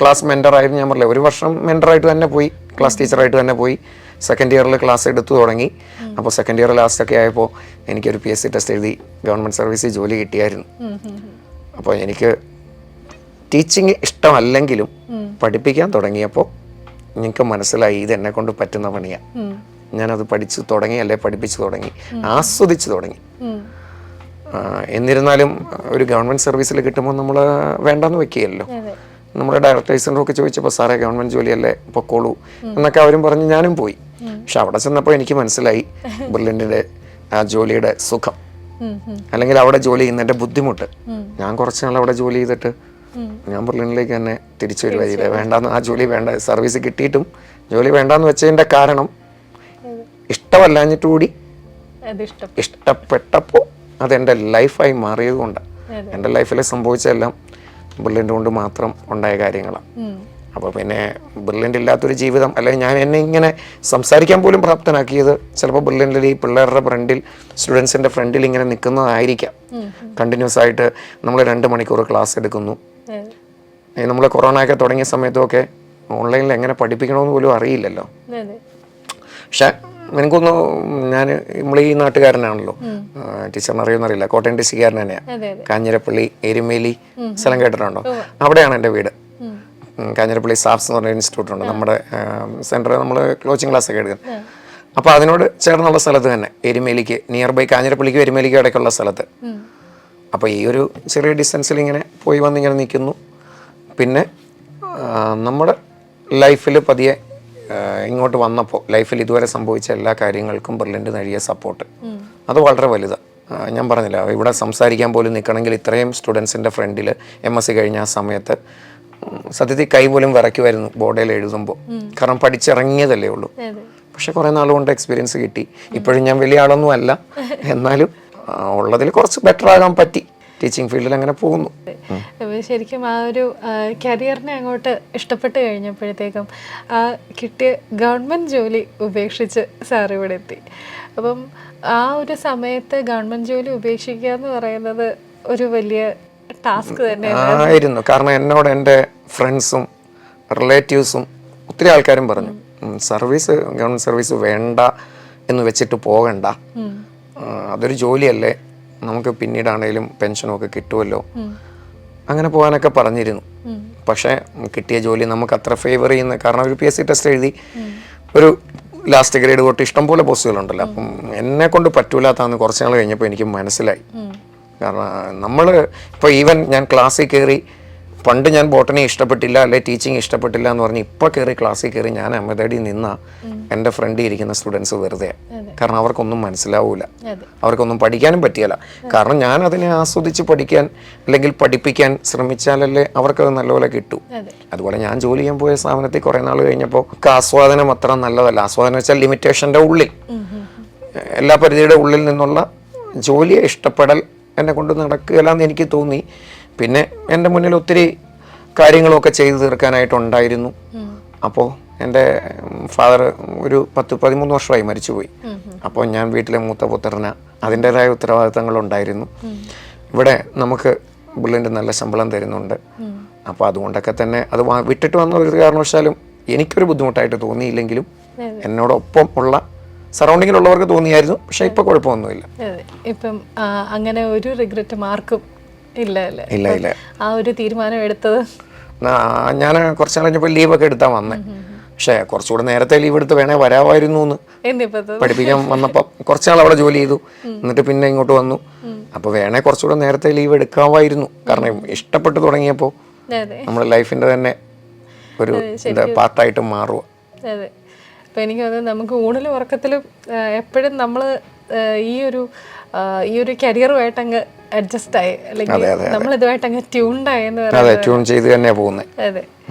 ക്ലാസ് മെൻറ്ററായിരുന്നു. ഞാൻ പറഞ്ഞില്ലേ, 1 വർഷം മെൻറ്ററായിട്ട് തന്നെ പോയി, ക്ലാസ് ടീച്ചറായിട്ട് തന്നെ പോയി. സെക്കൻഡ് ഇയറിൽ ക്ലാസ് എടുത്തു തുടങ്ങി. അപ്പോൾ സെക്കൻഡ് ഇയർ ലാസ്റ്റൊക്കെ ആയപ്പോൾ എനിക്കൊരു PSC ടെസ്റ്റ് എഴുതി ഗവൺമെൻറ് സർവീസിൽ ജോലി കിട്ടിയായിരുന്നു. അപ്പോൾ എനിക്ക് ടീച്ചിങ് ഇഷ്ടമല്ലെങ്കിലും പഠിപ്പിക്കാൻ തുടങ്ങിയപ്പോൾ എനിക്ക് മനസ്സിലായി ഇത് എന്നെ കൊണ്ട് പറ്റുന്ന പണിയാണ്. ഞാനത് പഠിച്ചു തുടങ്ങി, അല്ലെ പഠിപ്പിച്ചു തുടങ്ങി, ആസ്വദിച്ചു തുടങ്ങി. എന്നിരുന്നാലും ഒരു ഗവൺമെൻറ് സർവീസിൽ കിട്ടുമ്പോൾ നമ്മൾ വേണ്ടെന്ന് വെക്കുകയല്ലോ. നമ്മുടെ ഡയറക്ടേഴ്സിനൊക്കെ ചോദിച്ചപ്പോൾ സാറേ ഗവൺമെൻറ് ജോലിയല്ലേ, പൊക്കോളൂ എന്നൊക്കെ അവരും പറഞ്ഞ് ഞാനും പോയി. പക്ഷെ അവിടെ ചെന്നപ്പോൾ എനിക്ക് മനസ്സിലായി ബ്രില്യൻറ്റിൻ്റെ ആ ജോലിയുടെ സുഖം, അല്ലെങ്കിൽ അവിടെ ജോലി ചെയ്യുന്നതിൻ്റെ ബുദ്ധിമുട്ട്. ഞാൻ കുറച്ച് നാൾ അവിടെ ജോലി ചെയ്തിട്ട് ഞാൻ ബ്രില്യൻറ്റിലേക്ക് തന്നെ തിരിച്ചു വരുവായില്ല. വേണ്ടാന്ന്, ആ ജോലി വേണ്ട, സർവീസ് കിട്ടിയിട്ടും ജോലി വേണ്ടാന്ന് വെച്ചതിൻ്റെ കാരണം ഇഷ്ടമല്ലാഞ്ഞിട്ടുകൂടി ഇഷ്ടപ്പെട്ടപ്പോൾ അതെൻ്റെ ലൈഫായി മാറിയത് കൊണ്ടാണ്. എൻ്റെ ലൈഫിൽ സംഭവിച്ചതെല്ലാം ബ്രില്യൻ്റ് കൊണ്ട് മാത്രം ഉണ്ടായ കാര്യങ്ങളാണ്. അപ്പോൾ പിന്നെ ബ്രില്യൻ്റ് ഇല്ലാത്തൊരു ജീവിതം, അല്ലെങ്കിൽ ഞാൻ എന്നെ ഇങ്ങനെ സംസാരിക്കാൻ പോലും പ്രാപ്തനാക്കിയത് ചിലപ്പോൾ ബ്രില്യൻ്റിൽ ഈ പിള്ളേരുടെ ഫ്രണ്ടിൽ, സ്റ്റുഡൻസിൻ്റെ ഫ്രണ്ടിൽ ഇങ്ങനെ നിൽക്കുന്നതായിരിക്കാം. കണ്ടിന്യൂസ് ആയിട്ട് നമ്മൾ 2 മണിക്കൂർ ക്ലാസ് എടുക്കുന്നു. നമ്മൾ കൊറോണയൊക്കെ തുടങ്ങിയ സമയത്തൊക്കെ ഓൺലൈനിൽ എങ്ങനെ പഠിപ്പിക്കണമെന്ന് പോലും അറിയില്ലല്ലോ. പക്ഷെ എനിക്കൊന്ന്, ഞാൻ നമ്മൾ ഈ നാട്ടുകാരനാണല്ലോ, ടീച്ചറിന് അറിയുമെന്നറിയില്ല, കോട്ടയം ഡിസ്ട്രിക്റ്റുകാരൻ തന്നെയാണ്. കാഞ്ഞിരപ്പള്ളി, എരുമേലി സ്ഥലം കേട്ടിട്ടുണ്ടോ? അവിടെയാണ് എൻ്റെ വീട്. കാഞ്ഞിരപ്പള്ളി സാഫ്സ് എന്ന് പറഞ്ഞ ഇൻസ്റ്റിറ്റ്യൂട്ട് ഉണ്ട്, നമ്മുടെ സെൻറ്റർ, നമ്മൾ കോച്ചിങ് ക്ലാസ് ഒക്കെ എടുക്കുന്നത്. അപ്പോൾ അതിനോട് ചേർന്നുള്ള സ്ഥലത്ത് തന്നെ, എരുമേലിക്ക് നിയർ ബൈ, കാഞ്ഞിരപ്പള്ളിക്കും എരുമേലിക്കും ഇടയ്ക്കുള്ള സ്ഥലത്ത്. അപ്പോൾ ഈ ഒരു ചെറിയ ഡിസ്റ്റൻസിൽ ഇങ്ങനെ പോയി വന്നിങ്ങനെ നിൽക്കുന്നു. പിന്നെ നമ്മുടെ ലൈഫിൽ പതിയെ ഇങ്ങോട്ട് വന്നപ്പോൾ ലൈഫിൽ ഇതുവരെ സംഭവിച്ച എല്ലാ കാര്യങ്ങൾക്കും ബ്രില്യൻ്റ് നൽകിയ സപ്പോർട്ട് അത് വളരെ വലുതാണ്. ഞാൻ പറഞ്ഞില്ല, ഇവിടെ സംസാരിക്കാൻ പോലും നിൽക്കണമെങ്കിൽ ഇത്രയും സ്റ്റുഡൻസിൻ്റെ ഫ്രണ്ടിൽ MSc കഴിഞ്ഞ ആ സമയത്ത് സത്യത്തിൽ കൈ പോലും വിറയ്ക്കുമായിരുന്നു ബോർഡിൽ എഴുതുമ്പോൾ. കാരണം പഠിച്ചിറങ്ങിയതല്ലേ ഉള്ളൂ. പക്ഷെ കുറേ നാൾ കൊണ്ട് എക്സ്പീരിയൻസ് കിട്ടി. ഇപ്പോഴും ഞാൻ വലിയ ആളൊന്നും അല്ല, എന്നാലും ഉള്ളതിൽ കുറച്ച് ബെറ്റർ ആകാൻ പറ്റി. ടീച്ചിങ് ഫീൽഡിൽ അങ്ങനെ പോകുന്നു. ശരിക്കും ആ ഒരു കരിയറിനെ അങ്ങോട്ട് ഇഷ്ടപ്പെട്ട് കഴിഞ്ഞപ്പോഴത്തേക്കും ആ കിട്ടിയ ഗവൺമെൻറ് ജോലി ഉപേക്ഷിച്ച് സാർ ഇവിടെ എത്തി. അപ്പം ആ ഒരു സമയത്ത് ഗവൺമെൻറ് ജോലി ഉപേക്ഷിക്കുക എന്ന് പറയുന്നത് ഒരു വലിയ ടാസ്ക് തന്നെയായിരുന്നു. കാരണം എന്നോട് എൻ്റെ ഫ്രണ്ട്സും റിലേറ്റീവ്സും ഒത്തിരി ആൾക്കാരും പറഞ്ഞു, സർവീസ്, ഗവൺമെൻറ് സർവീസ് വേണ്ട എന്ന് വെച്ചിട്ട് പോകണ്ട, അതൊരു ജോലിയല്ലേ, നമുക്ക് പിന്നീടാണേലും പെൻഷനും ഒക്കെ കിട്ടുമല്ലോ, അങ്ങനെ പോകാനൊക്കെ പറഞ്ഞിരുന്നു. പക്ഷേ കിട്ടിയ ജോലി നമുക്ക് അത്ര ഫേവർ ചെയ്യുന്ന, കാരണം ഒരു PSC ടെസ്റ്റ് എഴുതി ഒരു ലാസ്റ്റ് ഗ്രേഡ് തൊട്ട് ഇഷ്ടംപോലെ പോസ്റ്റുകളുണ്ടല്ലോ. അപ്പം എന്നെ കൊണ്ട് പറ്റൂലാത്താന്ന് കുറച്ച് നാൾ കഴിഞ്ഞപ്പോൾ എനിക്ക് മനസ്സിലായി. കാരണം നമ്മൾ ഇപ്പോൾ ഈവൻ ഞാൻ ക്ലാസ്സിൽ കയറി, പണ്ട് ഞാൻ ബോട്ടണി ഇഷ്ടപ്പെട്ടില്ല, അല്ലെ ടീച്ചിങ് ഇഷ്ടപ്പെട്ടില്ല എന്ന് പറഞ്ഞ് ഇപ്പോൾ കയറി ക്ലാസ്സിൽ കയറി ഞാൻ അഹമ്മദടി നിന്ന എൻ്റെ ഫ്രണ്ടിൽ ഇരിക്കുന്ന സ്റ്റുഡൻസ് വെറുതെ. കാരണം അവർക്കൊന്നും മനസ്സിലാവൂല, അവർക്കൊന്നും പഠിക്കാനും പറ്റിയല്ല. കാരണം ഞാൻ അതിനെ ആസ്വദിച്ച് പഠിക്കാൻ അല്ലെങ്കിൽ പഠിപ്പിക്കാൻ ശ്രമിച്ചാലല്ലേ അവർക്കത് നല്ലപോലെ കിട്ടൂ. അതുപോലെ ഞാൻ ജോലി ചെയ്യാൻ പോയ സ്ഥാപനത്തിൽ കുറേ നാൾ കഴിഞ്ഞപ്പോൾ ആസ്വാദനം അത്ര നല്ലതല്ല. ആസ്വാദനം വെച്ചാൽ ലിമിറ്റേഷൻ്റെ ഉള്ളിൽ, എല്ലാ പരിധിയുടെ ഉള്ളിൽ നിന്നുള്ള ജോലിയെ ഇഷ്ടപ്പെടൽ എന്നെ കൊണ്ട് നടക്കുകയില്ലെന്ന് എനിക്ക് തോന്നി. പിന്നെ എൻ്റെ മുന്നിൽ ഒത്തിരി കാര്യങ്ങളൊക്കെ ചെയ്തു തീർക്കാനായിട്ടുണ്ടായിരുന്നു. അപ്പോൾ എൻ്റെ ഫാദർ ഒരു 10-13 വർഷമായി മരിച്ചുപോയി. അപ്പോൾ ഞാൻ വീട്ടിലെ മൂത്ത പുത്രന് അതിൻ്റെതായ ഉത്തരവാദിത്തങ്ങളുണ്ടായിരുന്നു. ഇവിടെ നമുക്ക് ബ്രില്യൻ്റ് നല്ല ശമ്പളം തരുന്നുണ്ട്. അപ്പോൾ അതുകൊണ്ടൊക്കെ തന്നെ അത് വിട്ടിട്ട് വന്ന ഒരു കാരണവശാലും എനിക്കൊരു ബുദ്ധിമുട്ടായിട്ട് തോന്നിയില്ലെങ്കിലും എന്നോടൊപ്പം ഉള്ള സറൗണ്ടിങ്ങിലുള്ളവർക്ക് തോന്നിയായിരുന്നു. പക്ഷെ ഇപ്പൊ കുഴപ്പമൊന്നുമില്ല. ഇപ്പം അങ്ങനെ ഒരു റിഗ്രറ്റ് മാർക്കും ഇല്ല അല്ലേ? ഇല്ല. ആ ഒരു തീരുമാനം എടുത്തത് ഞാൻ കുറച്ച് നാൾ കഴിഞ്ഞപ്പോൾ ലീവൊക്കെ എടുത്താ വന്നേ. പക്ഷെ കുറച്ചുകൂടെ നേരത്തെ ലീവ് എടുത്ത് വേണേ വരാമായിരുന്നു എന്ന് പഠിപ്പിക്കാൻ വന്നപ്പോൾ കുറച്ച് നാൾ അവിടെ ജോലി ചെയ്തു, എന്നിട്ട് പിന്നെ ഇങ്ങോട്ട് വന്നു. അപ്പോൾ വേണേ കുറച്ചുകൂടെ നേരത്തെ ലീവ് എടുക്കാമായിരുന്നു. കാരണം ഇഷ്ടപ്പെട്ട് തുടങ്ങിയപ്പോൾ നമ്മുടെ ലൈഫിന്റെ തന്നെ ഒരു പാർട്ടായിട്ട് മാറുക. അതെ. അപ്പം എനിക്ക് തോന്നുന്നത് നമുക്ക് ഊണിലും ഉറക്കത്തിലും എപ്പോഴും നമ്മൾ ഈ ഒരു കരിയറുമായിട്ട് അങ്ങ് അഡ്ജസ്റ്റ് ആയി, അല്ലെങ്കിൽ നമ്മൾ ഇതുമായിട്ട് അങ്ങ് ട്യൂൺഡായി എന്ന് പറയുന്നത്. അതെ.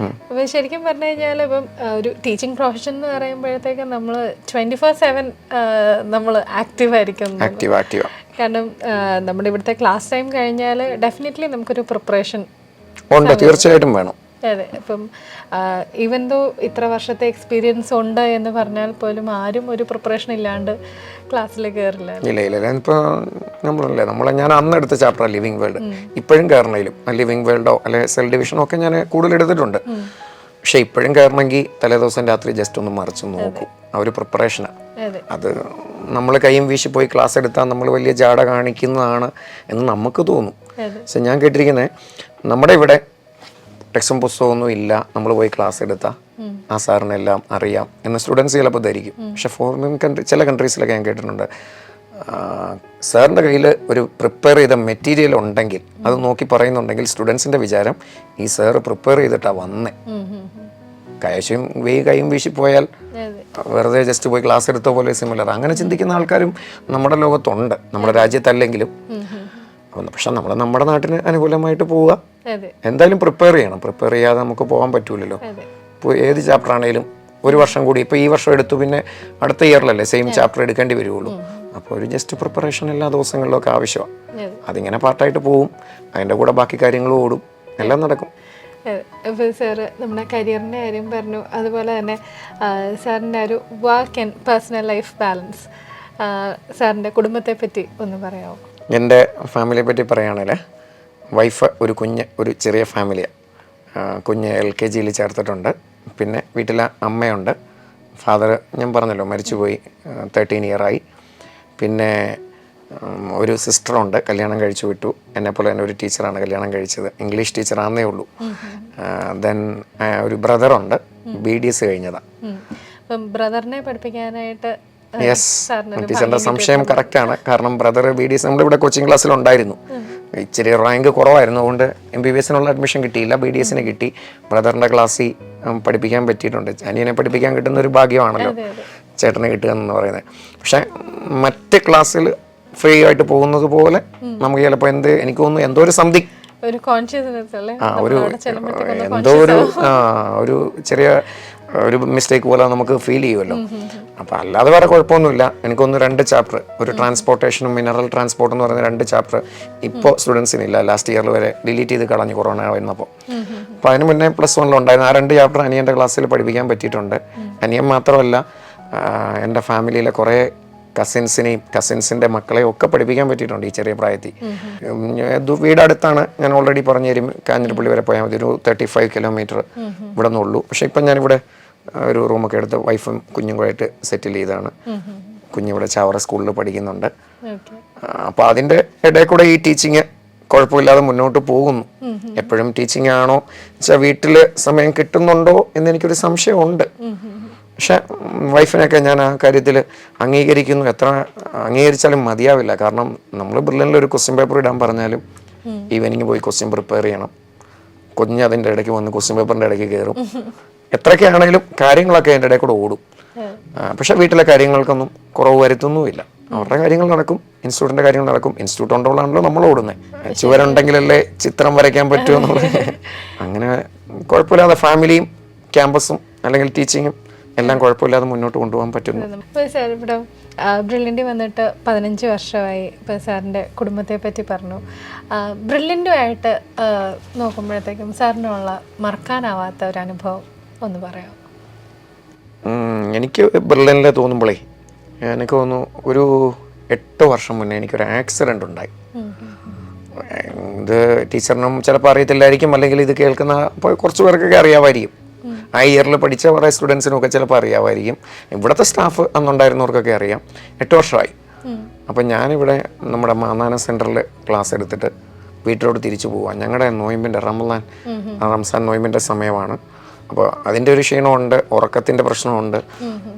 അപ്പം ശരിക്കും പറഞ്ഞു കഴിഞ്ഞാൽ ഇപ്പം ഒരു ടീച്ചിങ് പ്രൊഫഷൻ എന്ന് പറയുമ്പോഴത്തേക്കും നമ്മൾ 24/7 നമ്മൾ ആക്റ്റീവ് ആയിരിക്കും. കാരണം നമ്മുടെ ഇവിടുത്തെ ക്ലാസ് ടൈം കഴിഞ്ഞാൽ ഡെഫിനറ്റ്ലി നമുക്കൊരു പ്രിപ്പറേഷൻ തീർച്ചയായിട്ടും വേണം. അതെ. ഇപ്പം ഈവൻ ദോ ഇത്ര വർഷത്തെ എക്സ്പീരിയൻസ് ഉണ്ട് എന്ന് പറഞ്ഞാൽ പോലും ആരും ഒരു പ്രിപ്പറേഷൻ ഇല്ലാണ്ട് ക്ലാസ്സിൽ കയറില്ല. ഇല്ല ഇപ്പോൾ ഞാൻ അന്ന് എടുത്ത ചാപ്റ്റർ ലിവിങ് വേൾഡ് ഇപ്പോഴും കയറണേലും ലിവിങ് വേൾഡോ അല്ലെ സെൽ ഡിവിഷനോ ഒക്കെ ഞാൻ കൂടുതൽ എടുത്തിട്ടുണ്ട്. പക്ഷെ ഇപ്പോഴും കയറണമെങ്കിൽ തലേദിവസം രാത്രി ജസ്റ്റ് ഒന്ന് മറിച്ച് നോക്കും. ആ ഒരു പ്രിപ്പറേഷനാണ്. അത് നമ്മൾ കൈയും വീശി പോയി ക്ലാസ് എടുത്താൽ നമ്മൾ വലിയ ജാട കാണിക്കുന്നതാണ് എന്ന് നമുക്ക് തോന്നും. പക്ഷെ ഞാൻ കേട്ടിരിക്കുന്നത് നമ്മുടെ ഇവിടെ ടെക്സ്റ്റും പുസ്തകമൊന്നും ഇല്ല, നമ്മൾ പോയി ക്ലാസ് എടുത്താൽ ആ സാറിനെല്ലാം അറിയാം എന്ന് സ്റ്റുഡൻസ് ചിലപ്പോൾ ധരിക്കും. പക്ഷെ ഫോറിൻ ചില കൺട്രീസിലൊക്കെ ഞാൻ കേട്ടിട്ടുണ്ട്, സാറിൻ്റെ കയ്യിൽ ഒരു പ്രിപ്പയർ ചെയ്ത മെറ്റീരിയൽ ഉണ്ടെങ്കിൽ അത് നോക്കി പറയുന്നുണ്ടെങ്കിൽ സ്റ്റുഡൻസിൻ്റെ വിചാരം ഈ സാറ് പ്രിപ്പയർ ചെയ്തിട്ടാണ് വന്നേ. കൈയും വീശി പോയാൽ വെറുതെ ജസ്റ്റ് പോയി ക്ലാസ് എടുത്ത പോലെ സിമിലർ അങ്ങനെ ചിന്തിക്കുന്ന ആൾക്കാരും നമ്മുടെ ലോകത്തുണ്ട്, നമ്മുടെ രാജ്യത്തല്ലെങ്കിലും. പക്ഷെ നമ്മൾ നമ്മുടെ നാട്ടിന് അനുകൂലമായിട്ട് പോവുക, എന്തായാലും പ്രിപ്പയർ ചെയ്യണം. പ്രിപ്പയർ ചെയ്യാതെ നമുക്ക് പോകാൻ പറ്റൂലല്ലോ. ഇപ്പോൾ ഏത് ചാപ്റ്റർ ആണെങ്കിലും ഒരു വർഷം കൂടി, ഇപ്പോൾ ഈ വർഷം എടുത്തു പിന്നെ അടുത്ത ഇയറിലല്ലേ സെയിം ചാപ്റ്റർ എടുക്കേണ്ടി വരുള്ളൂ. അപ്പോൾ ഒരു ജസ്റ്റ് പ്രിപ്പറേഷൻ എല്ലാ ദിവസങ്ങളിലൊക്കെ ആവശ്യമാണ്. അതിങ്ങനെ പാർട്ടായിട്ട് പോവും, അതിൻ്റെ കൂടെ ബാക്കി കാര്യങ്ങളും ഓടും, എല്ലാം നടക്കും. ഇപ്പോൾ സാറ് നമ്മുടെ കരിയറിൻ്റെ കാര്യം പറഞ്ഞു, അതുപോലെ തന്നെ സാറിൻ്റെ ഒരു work and personal life balance, സാറിൻ്റെ കുടുംബത്തെ പറ്റി ഒന്ന് പറയാമോ? എൻ്റെ ഫാമിലിയെ പറ്റി പറയുകയാണെങ്കിൽ വൈഫ് ഒരു ചെറിയ ഫാമിലിയാണ്. കുഞ്ഞ് LKG ചേർത്തിട്ടുണ്ട്. പിന്നെ വീട്ടിലെ അമ്മയുണ്ട്. ഫാദർ ഞാൻ പറഞ്ഞല്ലോ മരിച്ചുപോയി, 13 ഇയറായി. പിന്നെ ഒരു സിസ്റ്ററുണ്ട്, കല്യാണം കഴിച്ചു വിട്ടു. എന്നെപ്പോലെ തന്നെ ഒരു ടീച്ചറാണ് കല്യാണം കഴിച്ചത്, ഇംഗ്ലീഷ് ടീച്ചറാണെന്നേ ഉള്ളൂ. ദെൻ ഒരു ബ്രദറുണ്ട്, BDS കഴിഞ്ഞതാണ്. ബ്രദറിനെ പഠിപ്പിക്കാനായിട്ട് യെസ്, ടീച്ചറിൻ്റെ സംശയം കറക്റ്റാണ്. കാരണം ബ്രദർ BDS നമ്മളിവിടെ കോച്ചിങ് ക്ലാസ്സിലുണ്ടായിരുന്നു. ഇച്ചിരി റാങ്ക് കുറവായിരുന്നു, അതുകൊണ്ട് MBBSനുള്ള അഡ്മിഷൻ കിട്ടിയില്ല, BDSന് കിട്ടി. ബ്രദറിൻ്റെ ക്ലാസ്സിൽ പഠിപ്പിക്കാൻ പറ്റിയിട്ടുണ്ട്. അനിയനെ പഠിപ്പിക്കാൻ കിട്ടുന്ന ഒരു ഭാഗ്യമാണല്ലോ ചേട്ടന് കിട്ടുക എന്ന് പറയുന്നത്. പക്ഷെ മറ്റ് ക്ലാസ്സിൽ ഫ്രീ ആയിട്ട് പോകുന്നത് പോലെ നമുക്ക് ചിലപ്പോൾ എനിക്ക് തോന്നുന്നു എന്തോ ഒരു സംതിങ് ഒരു ചെറിയ ഒരു മിസ്റ്റേക്ക് പോലെ നമുക്ക് ഫീൽ ചെയ്യുമല്ലോ. അപ്പം അല്ലാതെ വേറെ കുഴപ്പമൊന്നുമില്ല. എനിക്കൊന്ന് 2 ചാപ്റ്റർ, ഒരു ട്രാൻസ്പോർട്ടേഷനും മിനറൽ ട്രാൻസ്പോർട്ട് എന്ന് പറയുന്ന 2 ചാപ്റ്റർ ഇപ്പോൾ സ്റ്റുഡൻസിനില്ല. ലാസ്റ്റ് ഇയറിൽ വരെ ഡിലീറ്റ് ചെയ്ത് കളഞ്ഞു കൊറോണ വന്നപ്പോൾ. അപ്പോൾ അതിന് മുന്നേ +1 ഉണ്ടായിരുന്നു. ആ 2 ചാപ്റ്റർ അനിയൻ്റെ ക്ലാസ്സിൽ പഠിപ്പിക്കാൻ പറ്റിയിട്ടുണ്ട്. അനിയൻ മാത്രമല്ല, എൻ്റെ ഫാമിലിയിലെ കുറേ കസിൻസിൻ്റെ മക്കളെയും ഒക്കെ പഠിപ്പിക്കാൻ പറ്റിയിട്ടുണ്ട് ഈ ചെറിയ പ്രായത്തിൽ. വീടടുത്താണ്, ഞാൻ ഓൾറെഡി പറഞ്ഞു തരും. കാഞ്ഞിരപ്പള്ളി വരെ പോയാൽ മതി, ഒരു 35 കിലോമീറ്റർ ഇവിടെ നിന്നുള്ളൂ. പക്ഷേ ഇപ്പം ഞാനിവിടെ ഒരു റൂമൊക്കെ എടുത്ത് വൈഫും കുഞ്ഞും കൂടെയായിട്ട് സെറ്റിൽ ചെയ്താണ്. കുഞ്ഞിവിടെ ചാവറ സ്കൂളിൽ പഠിക്കുന്നുണ്ട്. അപ്പോൾ അതിൻ്റെ ഇടയിൽ കൂടെ ഈ ടീച്ചിങ് കുഴപ്പമില്ലാതെ മുന്നോട്ട് പോകുന്നു. എപ്പോഴും ടീച്ചിങ് ആണോ വെച്ചാൽ വീട്ടിൽ സമയം കിട്ടുന്നുണ്ടോ എന്നെനിക്കൊരു സംശയമുണ്ട്. പക്ഷെ വൈഫിനൊക്കെ ഞാൻ ആ കാര്യത്തിൽ അംഗീകരിക്കുന്നു. എത്ര അംഗീകരിച്ചാലും മതിയാവില്ല. കാരണം നമ്മൾ ബ്രില്യനിൽ ഒരു ക്വസ്റ്റ്യൻ പേപ്പർ ഇടാൻ പറഞ്ഞാലും ഈവനിങ് പോയി ക്വസ്റ്റ്യൻ പ്രിപ്പയർ ചെയ്യണം. കുഞ്ഞ് അതിൻ്റെ ഇടയ്ക്ക് വന്ന് ക്വസ്റ്റ്യൻ പേപ്പറിൻ്റെ ഇടയ്ക്ക് കയറും. എത്രയൊക്കെ ആണെങ്കിലും കാര്യങ്ങളൊക്കെ അതിൻ്റെ ഇടയിൽ കൂടെ ഓടും. പക്ഷെ വീട്ടിലെ കാര്യങ്ങൾക്കൊന്നും കുറവ് വരുത്തുന്നുമില്ല. അവരുടെ കാര്യങ്ങൾ നടക്കും, ഇൻസ്റ്റിറ്റ്യൂട്ടിൻ്റെ കാര്യങ്ങൾ നടക്കും. ഇൻസ്റ്റിറ്റ്യൂട്ട് കൊണ്ടുള്ളതാണല്ലോ നമ്മൾ ഓടുന്നത്. ചുവരുണ്ടെങ്കിലല്ലേ ചിത്രം വരയ്ക്കാൻ പറ്റുമോ എന്നുള്ളത്. അങ്ങനെ കുഴപ്പമില്ലാതെ ഫാമിലിയും ക്യാമ്പസും അല്ലെങ്കിൽ ടീച്ചിങ്ങും എല്ലാം കുഴപ്പമില്ലാതെ മുന്നോട്ട് കൊണ്ടുപോകാൻ പറ്റുന്നു. ഇപ്പോൾ സാർ ഇവിടെ ബ്രില്യൻ്റ് വന്നിട്ട് 15 വർഷമായി. ഇപ്പോൾ സാറിൻ്റെ കുടുംബത്തെ പറ്റി പറഞ്ഞു. ബ്രില്യൻ്റുമായിട്ട് നോക്കുമ്പോഴത്തേക്കും സാറിനുള്ള മറക്കാനാവാത്ത ഒരു അനുഭവം ഒന്ന് പറയാമോ? എനിക്ക് ബ്രില്യനിൽ തോന്നുമ്പോഴേ എനിക്ക് തോന്നുന്നു ഒരു 8 വർഷം മുന്നേ എനിക്കൊരു ആക്സിഡൻ്റ് ഉണ്ടായി. ഇത് ടീച്ചറിനും ചിലപ്പോൾ അറിയത്തില്ലായിരിക്കും, അല്ലെങ്കിൽ ഇത് കേൾക്കുന്ന കുറച്ച് പേർക്കൊക്കെ അറിയാമായിരിക്കും. ആ ഇയറിൽ പഠിച്ച കുറേ സ്റ്റുഡൻസിനൊക്കെ ചിലപ്പോൾ അറിയാമായിരിക്കും. ഇവിടുത്തെ സ്റ്റാഫ് അന്നുണ്ടായിരുന്നവർക്കൊക്കെ അറിയാം. 8 വർഷമായി. അപ്പം ഞാനിവിടെ നമ്മുടെ മാന്നാനം സെൻറ്ററിൽ ക്ലാസ് എടുത്തിട്ട് വീട്ടിലോട്ട് തിരിച്ചു പോവാം. ഞങ്ങളുടെ നോയമ്പിൻ്റെ റംസാൻ നോയമ്പിൻ്റെ സമയമാണ്. അപ്പോൾ അതിൻ്റെ ഒരു ക്ഷീണമുണ്ട്, ഉറക്കത്തിൻ്റെ പ്രശ്നമുണ്ട്.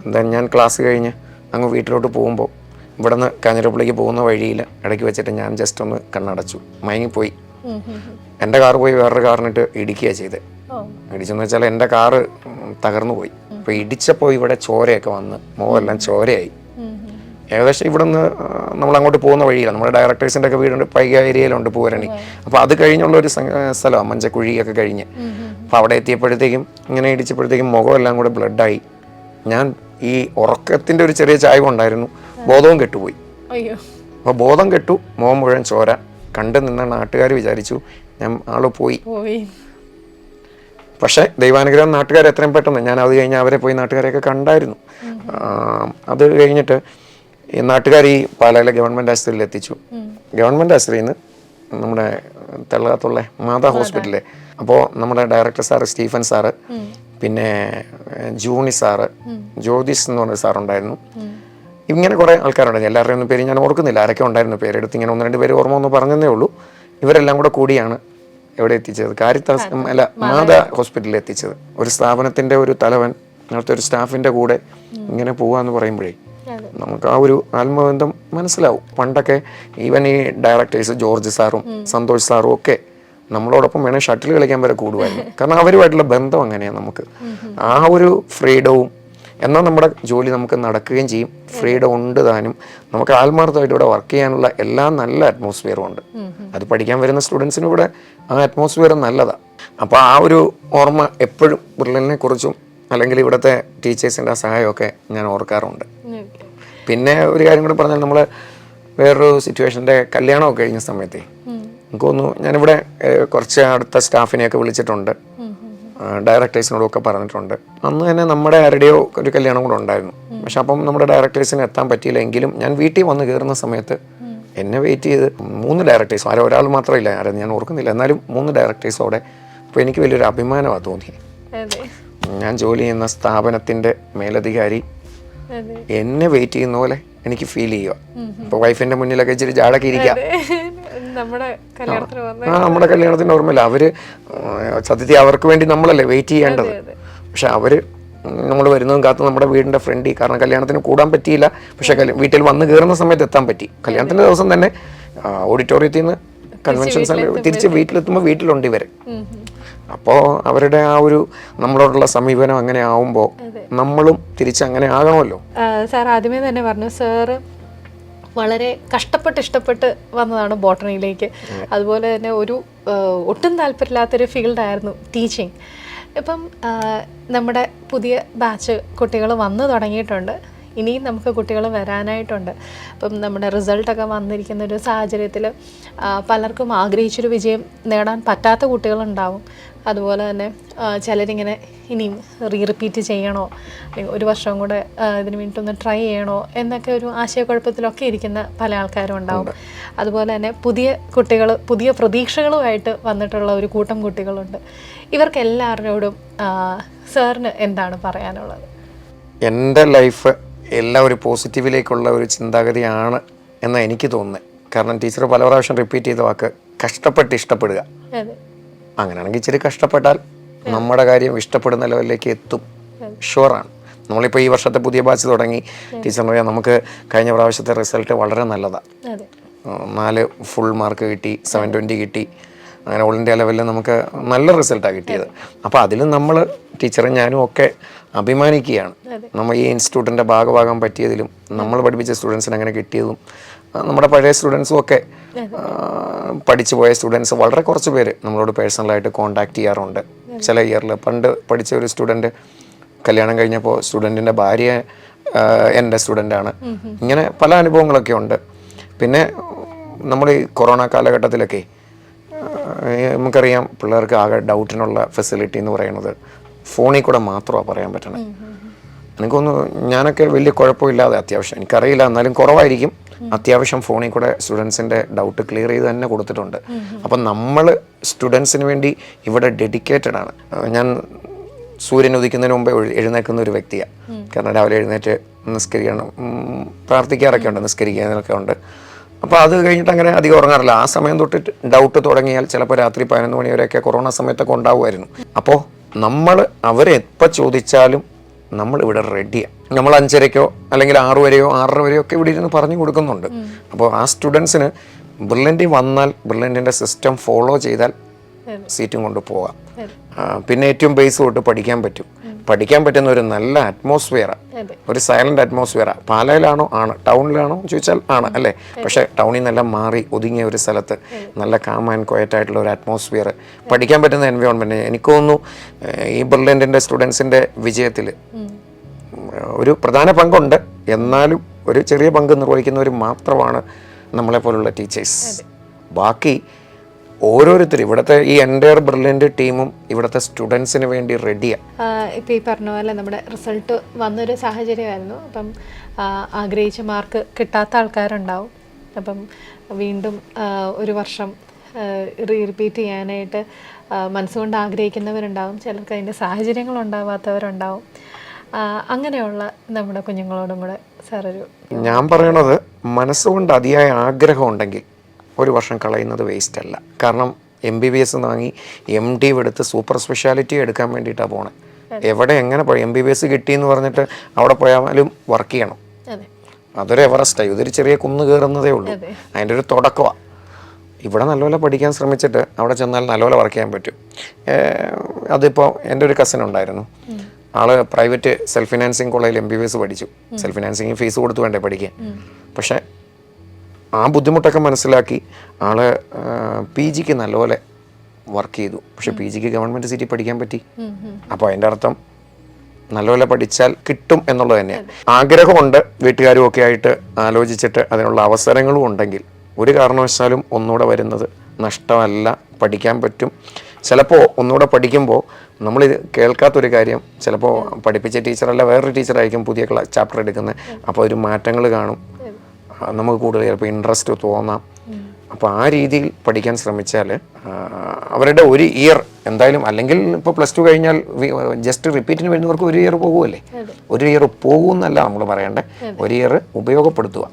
എന്താ ഞാൻ ക്ലാസ് കഴിഞ്ഞ് അങ്ങ് വീട്ടിലോട്ട് പോകുമ്പോൾ ഇവിടെ നിന്ന് കാഞ്ഞിരപ്പള്ളിക്ക് പോകുന്ന വഴിയിൽ ഇടയ്ക്ക് വെച്ചിട്ട് ഞാൻ ജസ്റ്റ് ഒന്ന് കണ്ണടച്ചു, മയങ്ങിപ്പോയി. എൻ്റെ കാറ് പോയി വേറൊരു കാറിനിട്ട് ഇടിക്കുകയാണ് ചെയ്തത്. ഇടിച്ചെന്ന് വെച്ചാൽ എൻ്റെ കാറ് തകർന്നു പോയി. അപ്പോൾ ഇടിച്ചപ്പോൾ ഇവിടെ ചോരയൊക്കെ വന്ന് മുഖമെല്ലാം ചോരയായി. ഏകദേശം ഇവിടെ നിന്ന് നമ്മൾ അങ്ങോട്ട് പോകുന്ന വഴിയിലാണ്. നമ്മുടെ ഡയറക്ടേഴ്സിൻ്റെ ഒക്കെ വീടുണ്ട്, പൈക ഏരിയയിലുണ്ട് പൂരണി. അപ്പോൾ അത് കഴിഞ്ഞുള്ള ഒരു സ്ഥലമാണ്, മഞ്ചക്കുഴിയൊക്കെ കഴിഞ്ഞ്. അപ്പോൾ അവിടെ എത്തിയപ്പോഴത്തേക്കും ഇങ്ങനെ ഇടിച്ചപ്പോഴത്തേക്കും മുഖമെല്ലാം കൂടെ ബ്ലഡായി. ഞാൻ ഈ ഉറക്കത്തിൻ്റെ ഒരു ചെറിയ ചായ്വ് ഉണ്ടായിരുന്നു, ബോധവും കെട്ടുപോയി. അപ്പോൾ ബോധം കെട്ടു, മുഖം മുഴുവൻ ചോര. കണ്ടു നിന്ന നാട്ടുകാർ വിചാരിച്ചു ഞാൻ ആള് പോയി. പക്ഷേ ദൈവാനുഗ്രഹം നാട്ടുകാർ എത്രയും പെട്ടെന്ന്, ഞാൻ അത് കഴിഞ്ഞ് അവരെ പോയി നാട്ടുകാരെയൊക്കെ കണ്ടായിരുന്നു. അത് കഴിഞ്ഞിട്ട് ഈ നാട്ടുകാർ ഈ പാലായിലെ ഗവൺമെൻറ് ആശുപത്രിയിൽ എത്തിച്ചു. ഗവൺമെൻറ് ആശുപത്രിയിൽ നിന്ന് നമ്മുടെ തെള്ളകത്തുള്ള മാതാ ഹോസ്പിറ്റലിലെ, അപ്പോൾ നമ്മുടെ ഡയറക്ടർ സാറ് സ്റ്റീഫൻ സാറ്, പിന്നെ ജൂണി സാറ്, ജ്യോതിഷ് എന്ന് പറഞ്ഞ സാറുണ്ടായിരുന്നു. ഇങ്ങനെ കുറേ ആൾക്കാരുണ്ടായിരുന്നു. എല്ലാവരുടെയും ഒന്നും പേര് ഞാൻ ഓർക്കുന്നില്ല, ആരൊക്കെ ഉണ്ടായിരുന്നു. പേരെടുത്ത് ഇങ്ങനെ 1-2 പേര് ഓർമ്മ ഒന്ന് പറഞ്ഞതേ ഉള്ളൂ. ഇവരെല്ലാം കൂടെ കൂടിയാണ് എവിടെ എത്തിച്ചത്, കാരിത്താസ് അല്ല മാതാ ഹോസ്പിറ്റലിൽ എത്തിച്ചത്. ഒരു സ്ഥാപനത്തിൻ്റെ ഒരു തലവൻ നേരത്തെ ഒരു സ്റ്റാഫിൻ്റെ കൂടെ ഇങ്ങനെ പോവാന്ന് പറയുമ്പോഴേ നമുക്ക് ആ ഒരു ആത്മബന്ധം മനസ്സിലാവും. പണ്ടൊക്കെ ഈവൻ ഈ ഡയറക്ടേഴ്സ് ജോർജ് സാറും സന്തോഷ് സാറും ഒക്കെ നമ്മളോടൊപ്പം വേണേൽ ഷട്ടിൽ കളിക്കാൻ വരെ കൂടുമായിരുന്നു. കാരണം അവരുമായിട്ടുള്ള ബന്ധം അങ്ങനെയാണ്. നമുക്ക് ആ ഒരു ഫ്രീഡവും, എന്നാൽ നമ്മുടെ ജോലി നമുക്ക് നടക്കുകയും ചെയ്യും. ഫ്രീഡം ഉണ്ട് താനും. നമുക്ക് ആത്മാർത്ഥമായിട്ട് ഇവിടെ വർക്ക് ചെയ്യാനുള്ള എല്ലാ നല്ല അറ്റ്മോസ്ഫിയറും ഉണ്ട്. അത് പഠിക്കാൻ വരുന്ന സ്റ്റുഡൻസിനും ഇവിടെ ആ അറ്റ്മോസ്ഫിയർ നല്ലതാണ്. അപ്പോൾ ആ ഒരു ഓർമ്മ എപ്പോഴും ബ്രില്ലിനെ കുറിച്ചും അല്ലെങ്കിൽ ഇവിടുത്തെ ടീച്ചേഴ്സിൻ്റെ സഹായമൊക്കെ ഞാൻ ഓർക്കാറുണ്ട്. പിന്നെ ഒരു കാര്യം കൂടെ പറഞ്ഞാൽ, നമ്മൾ വേറൊരു സിറ്റുവേഷൻ്റെ കല്യാണമൊക്കെ കഴിഞ്ഞ സമയത്ത് എനിക്ക് തോന്നുന്നു ഞാനിവിടെ കുറച്ച് അടുത്ത സ്റ്റാഫിനെയൊക്കെ വിളിച്ചിട്ടുണ്ട്, ഡയറക്ടേഴ്സിനോടൊക്കെ പറഞ്ഞിട്ടുണ്ട്. അന്ന് തന്നെ നമ്മുടെ ആരുടെയോ ഒരു കല്യാണം കൂടെ ഉണ്ടായിരുന്നു. പക്ഷെ അപ്പം നമ്മുടെ ഡയറക്ടേഴ്സിന് എത്താൻ പറ്റിയില്ല. എങ്കിലും ഞാൻ വീട്ടിൽ വന്ന് കയറുന്ന സമയത്ത് എന്നെ വെയിറ്റ് ചെയ്ത് 3 ഡയറക്ടേഴ്സും, ആരോ ഒരാൾ മാത്രമില്ല, ആരും ഞാൻ ഓർക്കുന്നില്ല, എന്നാലും 3 ഡയറക്ടേഴ്സോടെ. അപ്പോൾ എനിക്ക് വലിയൊരു അഭിമാനമാണ് തോന്നി. ഞാൻ ജോലി ചെയ്യുന്ന സ്ഥാപനത്തിൻ്റെ മേലധികാരി എന്നെ വെയിറ്റ് ചെയ്യുന്ന പോലെ എനിക്ക് ഫീൽ ചെയ്യുക. ഇപ്പോൾ വൈഫിൻ്റെ മുന്നിലൊക്കെ ഇച്ചിരി ജാടൊക്കെ ഇരിക്കാം. നമ്മുടെ കല്യാണത്തിന് ഓർമ്മയില്ല. അവര് സത്യത്തിൽ അവർക്ക് വേണ്ടി നമ്മളല്ലേ വെയിറ്റ് ചെയ്യേണ്ടത്. പക്ഷെ അവര് നമ്മൾ വരുന്നതും കാത്ത് നമ്മുടെ വീടിന്റെ ഫ്രണ്ടിൽ, കാരണം കല്യാണത്തിന് കൂടാൻ പറ്റിയില്ല, പക്ഷെ വീട്ടിൽ വന്ന് കയറുന്ന സമയത്ത് എത്താൻ പറ്റി. കല്യാണത്തിന്റെ ദിവസം തന്നെ ഓഡിറ്റോറിയത്തിൽ നിന്ന് കൺവെൻഷൻ സെന്റർ തിരിച്ച് വീട്ടിലെത്തുമ്പോൾ വീട്ടിലുണ്ട് ഇവര്. അപ്പോൾ അവരുടെ ആ ഒരു നമ്മളോടുള്ള സമീപനം അങ്ങനെ ആവുമ്പോൾ നമ്മളും തിരിച്ചങ്ങനെ ആകണമല്ലോ. സാർ ആദ്യമേ തന്നെ പറഞ്ഞു, സാറ് വളരെ ഇഷ്ടപ്പെട്ട് വന്നതാണ് ബോട്ടണിയിലേക്ക്. അതുപോലെ തന്നെ ഒട്ടും താല്പര്യമില്ലാത്തൊരു ഫീൽഡായിരുന്നു ടീച്ചിങ്. ഇപ്പം നമ്മുടെ പുതിയ ബാച്ച് കുട്ടികൾ വന്നു തുടങ്ങിയിട്ടുണ്ട്. ഇനിയും നമുക്ക് കുട്ടികൾ വരാനായിട്ടുണ്ട്. അപ്പം നമ്മുടെ റിസൾട്ടൊക്കെ വന്നിരിക്കുന്ന ഒരു സാഹചര്യത്തിൽ പലർക്കും ആഗ്രഹിച്ചൊരു വിജയം നേടാൻ പറ്റാത്ത കുട്ടികളുണ്ടാവും. അതുപോലെ തന്നെ ചിലരിങ്ങനെ ഇനിയും റിപ്പീറ്റ് ചെയ്യണോ, അല്ലെങ്കിൽ ഒരു വർഷം കൂടെ ഇതിന് വേണ്ടിയിട്ടൊന്ന് ട്രൈ ചെയ്യണോ എന്നൊക്കെ ഒരു ആശയക്കുഴപ്പത്തിലൊക്കെ ഇരിക്കുന്ന പല ആൾക്കാരും ഉണ്ടാവും. അതുപോലെ തന്നെ പുതിയ പ്രതീക്ഷകളുമായിട്ട് വന്നിട്ടുള്ള ഒരു കൂട്ടം കുട്ടികളുണ്ട്. ഇവർക്കെല്ലാവരോടും സാറിന് എന്താണ് പറയാനുള്ളത്? എൻ്റെ ലൈഫ് എല്ലാം ഒരു പോസിറ്റീവിലേക്കുള്ള ഒരു ചിന്താഗതിയാണ് എന്നാണ് എനിക്ക് തോന്നുന്നത്. കാരണം ടീച്ചർ പല പ്രാവശ്യം റിപ്പീറ്റ് ചെയ്ത വാക്ക് കഷ്ടപ്പെട്ട് ഇഷ്ടപ്പെടുക. അങ്ങനെയാണെങ്കിൽ ഇച്ചിരി കഷ്ടപ്പെട്ടാൽ നമ്മുടെ കാര്യം ഇഷ്ടപ്പെടുന്ന ലെവലിലേക്ക് എത്തും, ഷുവറാണ്. നമ്മളിപ്പോൾ ഈ വർഷത്തെ പുതിയ ബാച്ച് തുടങ്ങി. ടീച്ചറിനറിയാം, നമുക്ക് കഴിഞ്ഞ പ്രാവശ്യത്തെ റിസൾട്ട് വളരെ നല്ലതാണ്. 4 ഫുൾ മാർക്ക് കിട്ടി, 720 കിട്ടി. അങ്ങനെ ഓൾ ഇന്ത്യ ലെവലിൽ നമുക്ക് നല്ല റിസൾട്ടാണ് കിട്ടിയത്. അപ്പോൾ അതിലും നമ്മൾ ടീച്ചറും ഞാനും ഒക്കെ അഭിമാനിക്കുകയാണ്. നമ്മൾ ഈ ഇൻസ്റ്റിറ്റ്യൂട്ടിൻ്റെ ഭാഗമാകാൻ പറ്റിയതിലും, നമ്മൾ പഠിപ്പിച്ച സ്റ്റുഡൻസിന് അങ്ങനെ കിട്ടിയതും, നമ്മുടെ പഴയ സ്റ്റുഡൻസും ഒക്കെ പഠിച്ചു പോയ സ്റ്റുഡൻസ് വളരെ കുറച്ച് പേര് നമ്മളോട് പേഴ്സണലായിട്ട് കോൺടാക്ട് ചെയ്യാറുണ്ട്. ചില ഇയറിൽ പണ്ട് പഠിച്ച ഒരു സ്റ്റുഡൻറ്റ് കല്യാണം കഴിഞ്ഞപ്പോൾ സ്റ്റുഡൻറ്റിൻ്റെ ഭാര്യ എൻ്റെ സ്റ്റുഡൻ്റാണ്. ഇങ്ങനെ പല അനുഭവങ്ങളൊക്കെ ഉണ്ട്. പിന്നെ നമ്മൾ ഈ കൊറോണ കാലഘട്ടത്തിലൊക്കെ നമുക്കറിയാം, പിള്ളേർക്ക് ആകെ ഡൗട്ടിനുള്ള ഫെസിലിറ്റി എന്ന് പറയുന്നത് ഫോണിൽ കൂടെ മാത്രമാണ് പറയാൻ പറ്റണേ. എനിക്കൊന്ന് ഞാനൊക്കെ വലിയ കുഴപ്പമില്ലാതെ അത്യാവശ്യം, എനിക്കറിയില്ല എന്നാലും കുറവായിരിക്കും, അത്യാവശ്യം ഫോണിൽ കൂടെ സ്റ്റുഡൻസിൻ്റെ ഡൗട്ട് ക്ലിയർ ചെയ്ത് തന്നെ കൊടുത്തിട്ടുണ്ട്. അപ്പം നമ്മൾ സ്റ്റുഡൻസിന് വേണ്ടി ഇവിടെ ഡെഡിക്കേറ്റഡ് ആണ്. ഞാൻ സൂര്യൻ ഉദിക്കുന്നതിന് മുമ്പേ എഴുന്നേൽക്കുന്ന ഒരു വ്യക്തിയാണ്. കാരണം രാവിലെ എഴുന്നേറ്റ് നിസ്കരിക്കണം, പ്രാർത്ഥിക്കാറൊക്കെ ഉണ്ട്, നിസ്കരിക്കുന്നതൊക്കെ ഉണ്ട്. അപ്പോൾ അത് കഴിഞ്ഞിട്ട് അങ്ങനെ അധികം ഉറങ്ങാറില്ല. ആ സമയം തൊട്ടിട്ട് ഡൗട്ട് തുടങ്ങിയാൽ ചിലപ്പോൾ രാത്രി 11 മണി വരെയൊക്കെ കൊറോണ സമയത്തൊക്കെ ഉണ്ടാവുമായിരുന്നു. അപ്പോൾ നമ്മൾ അവരെപ്പോൾ ചോദിച്ചാലും നമ്മൾ ഇവിടെ റെഡിയാണ്. നമ്മൾ 5:30 അല്ലെങ്കിൽ 6 വരെയോ 6:30 വരെയോ ഒക്കെ ഇവിടെ ഇരുന്ന് പറഞ്ഞു കൊടുക്കുന്നുണ്ട്. അപ്പോൾ ആ സ്റ്റുഡൻസിന് ബ്രില്യൻറ്റിൽ വന്നാൽ ബ്രില്യൻറ്റിൻ്റെ സിസ്റ്റം ഫോളോ ചെയ്താൽ സീറ്റും കൊണ്ട് പോകാം. പിന്നെ ഏറ്റവും ബേസ് തൊട്ട് പഠിക്കാൻ പറ്റുന്ന ഒരു നല്ല അറ്റ്മോസ്ഫിയറാണ്, ഒരു സൈലന്റ് അറ്റ്മോസ്ഫിയറാണ്. പാലയിലാണോ? ആണ്. ടൗണിലാണോ ചോദിച്ചാൽ ആണ്, അല്ലേ? പക്ഷേ ടൗണിൽ നിന്നെല്ലാം മാറി ഒതുങ്ങിയ ഒരു സ്ഥലത്ത് നല്ല കാം ആൻഡ് ക്വയറ്റ് ആയിട്ടുള്ള ഒരു അറ്റ്മോസ്ഫിയർ, പഠിക്കാൻ പറ്റുന്ന എൻവയോൺമെൻറ്റ്. എനിക്ക് തോന്നുന്നു ഈ ബ്രില്യൻറ്റിൻ്റെ സ്റ്റുഡൻസിൻ്റെ വിജയത്തിൽ ഒരു പ്രധാന പങ്കുണ്ട്. എന്നാലും ഒരു ചെറിയ പങ്ക് നിർവഹിക്കുന്നവർ മാത്രമാണ് നമ്മളെപ്പോലുള്ള ടീച്ചേഴ്സ്. ബാക്കി ഓരോരുത്തരും ഇവിടുത്തെ ഈ എൻ്റയർ ബ്രില്യൻ്റ് ടീമും ഇവിടുത്തെ സ്റ്റുഡൻസിന് വേണ്ടി റെഡിയാണ്. ഇപ്പോൾ ഈ പറഞ്ഞ പോലെ നമ്മുടെ റിസൾട്ട് വന്നൊരു സാഹചര്യമായിരുന്നു. അപ്പം ആഗ്രഹിച്ച മാർക്ക് കിട്ടാത്ത ആൾക്കാരുണ്ടാവും. അപ്പം വീണ്ടും ഒരു വർഷം റിപ്പീറ്റ് ചെയ്യാനായിട്ട് മനസ്സുകൊണ്ട് ആഗ്രഹിക്കുന്നവരുണ്ടാവും. ചിലർക്ക് അതിൻ്റെ സാഹചര്യങ്ങളുണ്ടാവാത്തവരുണ്ടാവും. അങ്ങനെയുള്ള നമ്മുടെ കുഞ്ഞുങ്ങളോടും കൂടെ സാറൊരു ഞാൻ പറയണത്, മനസ്സുകൊണ്ട് അതിയായ ആഗ്രഹം ഉണ്ടെങ്കിൽ ഒരു വർഷം കളയുന്നത് വേസ്റ്റ് അല്ല. കാരണം MBBS വാങ്ങി MD എടുത്ത് സൂപ്പർ സ്പെഷ്യാലിറ്റി എടുക്കാൻ വേണ്ടിയിട്ടാണ് പോണേ. എവിടെ എങ്ങനെ പോയി MBBS കിട്ടിയെന്ന് പറഞ്ഞിട്ട് അവിടെ പോയാലും വർക്ക് ചെയ്യണം. അതൊരു എവറസ്റ്റായി, ഇതൊരു ചെറിയ കുന്ന് കയറുന്നതേ ഉള്ളൂ. അതിൻ്റെ ഒരു തുടക്കമാണ്. ഇവിടെ നല്ലപോലെ പഠിക്കാൻ ശ്രമിച്ചിട്ട് അവിടെ ചെന്നാൽ നല്ലപോലെ വർക്ക് ചെയ്യാൻ പറ്റും. അതിപ്പോൾ എൻ്റെ ഒരു കസിൻ ഉണ്ടായിരുന്നു. ആള് പ്രൈവറ്റ് സെൽഫ് ഫിനാൻസിങ് കോളേജിൽ MBBS പഠിച്ചു. സെൽഫ് ഫിനാൻസിങ് ഫീസ് കൊടുത്ത് വേണ്ടേ പഠിക്കാൻ. പക്ഷേ ആ ബുദ്ധിമുട്ടൊക്കെ മനസ്സിലാക്കി ആള് PGക്ക് നല്ലപോലെ വർക്ക് ചെയ്തു. പക്ഷെ PGക്ക് ഗവൺമെൻറ് സീറ്റിൽ പഠിക്കാൻ പറ്റി. അപ്പോൾ അതിൻ്റെ അർത്ഥം നല്ലപോലെ പഠിച്ചാൽ കിട്ടും എന്നുള്ളത് തന്നെയാണ്. ആഗ്രഹമുണ്ട്, വീട്ടുകാരും ഒക്കെ ആയിട്ട് ആലോചിച്ചിട്ട് അതിനുള്ള അവസരങ്ങളും ഉണ്ടെങ്കിൽ ഒരു കാരണവശാലും ഒന്നുകൂടെ വരുന്നത് നഷ്ടമല്ല. പഠിക്കാൻ പറ്റും. ചിലപ്പോൾ ഒന്നുകൂടെ പഠിക്കുമ്പോൾ നമ്മൾ കേൾക്കാത്തൊരു കാര്യം, ചിലപ്പോൾ പഠിപ്പിച്ച ടീച്ചറല്ല വേറൊരു ടീച്ചറായിരിക്കും പുതിയ ചാപ്റ്റർ എടുക്കുന്നത്. അപ്പോൾ ഒരു മാറ്റങ്ങൾ കാണും, നമുക്ക് കൂടുതൽ ചിലപ്പോൾ ഇൻട്രസ്റ്റ് തോന്നാം. അപ്പോൾ ആ രീതിയിൽ പഠിക്കാൻ ശ്രമിച്ചാൽ അവരുടെ ഒരു ഇയർ എന്തായാലും, അല്ലെങ്കിൽ ഇപ്പോൾ +2 കഴിഞ്ഞാൽ ജസ്റ്റ് റിപ്പീറ്റിന് വരുന്നവർക്ക് ഒരു ഇയർ പോകുമല്ലേ. ഒരു ഇയർ പോകുമെന്നല്ല നമ്മൾ പറയേണ്ടത്, ഒരു ഇയർ ഉപയോഗപ്പെടുത്തുക.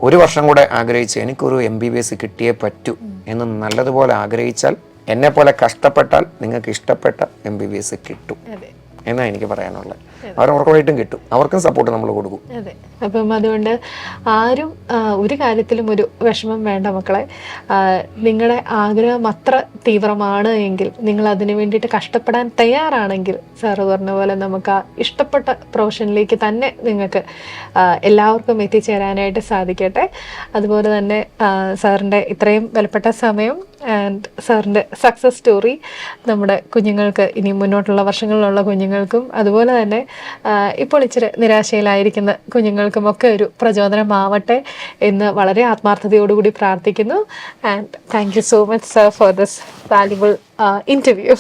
ഒരു വർഷം കൂടെ ആഗ്രഹിച്ച് എനിക്കൊരു MBBS കിട്ടിയേ പറ്റൂ എന്ന് നല്ലതുപോലെ ആഗ്രഹിച്ചാൽ, എന്നെപ്പോലെ കഷ്ടപ്പെട്ടാൽ നിങ്ങൾക്ക് ഇഷ്ടപ്പെട്ട MBBS കിട്ടും എന്നാണ് എനിക്ക് പറയാനുള്ളത്. ഉറപ്പായിട്ടും കിട്ടും. അവർക്കും സപ്പോർട്ട് നമ്മൾ കൊടുക്കും. അതെ. അപ്പം അതുകൊണ്ട് ആരും ഒരു കാര്യത്തിലും ഒരു വിഷമം വേണ്ട മക്കളെ. നിങ്ങളുടെ ആഗ്രഹം അത്ര തീവ്രമാണ് എങ്കിൽ, നിങ്ങൾ അതിനു വേണ്ടിയിട്ട് കഷ്ടപ്പെടാൻ തയ്യാറാണെങ്കിൽ, സാറ് പറഞ്ഞ പോലെ നമുക്ക് ആ ഇഷ്ടപ്പെട്ട പ്രൊഫഷനിലേക്ക് തന്നെ നിങ്ങൾക്ക് എല്ലാവർക്കും എത്തിച്ചേരാനായിട്ട് സാധിക്കട്ടെ. അതുപോലെ തന്നെ സാറിൻ്റെ ഇത്രയും വിലപ്പെട്ട സമയം ആൻഡ് സാറിൻ്റെ സക്സസ് സ്റ്റോറി നമ്മുടെ കുഞ്ഞുങ്ങൾക്ക്, ഇനി മുന്നോട്ടുള്ള വർഷങ്ങളിലുള്ള കുഞ്ഞുങ്ങൾക്കും, അതുപോലെ തന്നെ ഇപ്പോൾ ഇച്ചിരി നിരാശയിലായിരിക്കുന്ന കുഞ്ഞുങ്ങൾക്കും ഒക്കെ ഒരു പ്രചോദനമാവട്ടെ എന്ന് വളരെ ആത്മാർത്ഥതയോടുകൂടി പ്രാർത്ഥിക്കുന്നു. And thank you so much sir for this valuable interview.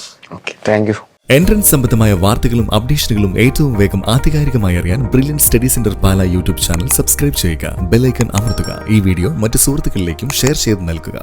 Thank you. Entrance സംബന്ധമായ വാർത്തകളും അപ്ഡേഷനുകളും ഏറ്റവും വേഗം ആധികാരികമായി അറിയാൻ ബ്രില്യൻറ്റ് സ്റ്റഡി സെന്റർ പാല യൂട്യൂബ് ചാനൽ സബ്സ്ക്രൈബ് ചെയ്യുക. ബെൽ ഐക്കൺ അമർത്തുക. ഈ വീഡിയോ മറ്റ് സുഹൃത്തുക്കളിലേക്കും ഷെയർ ചെയ്ത് നൽകുക.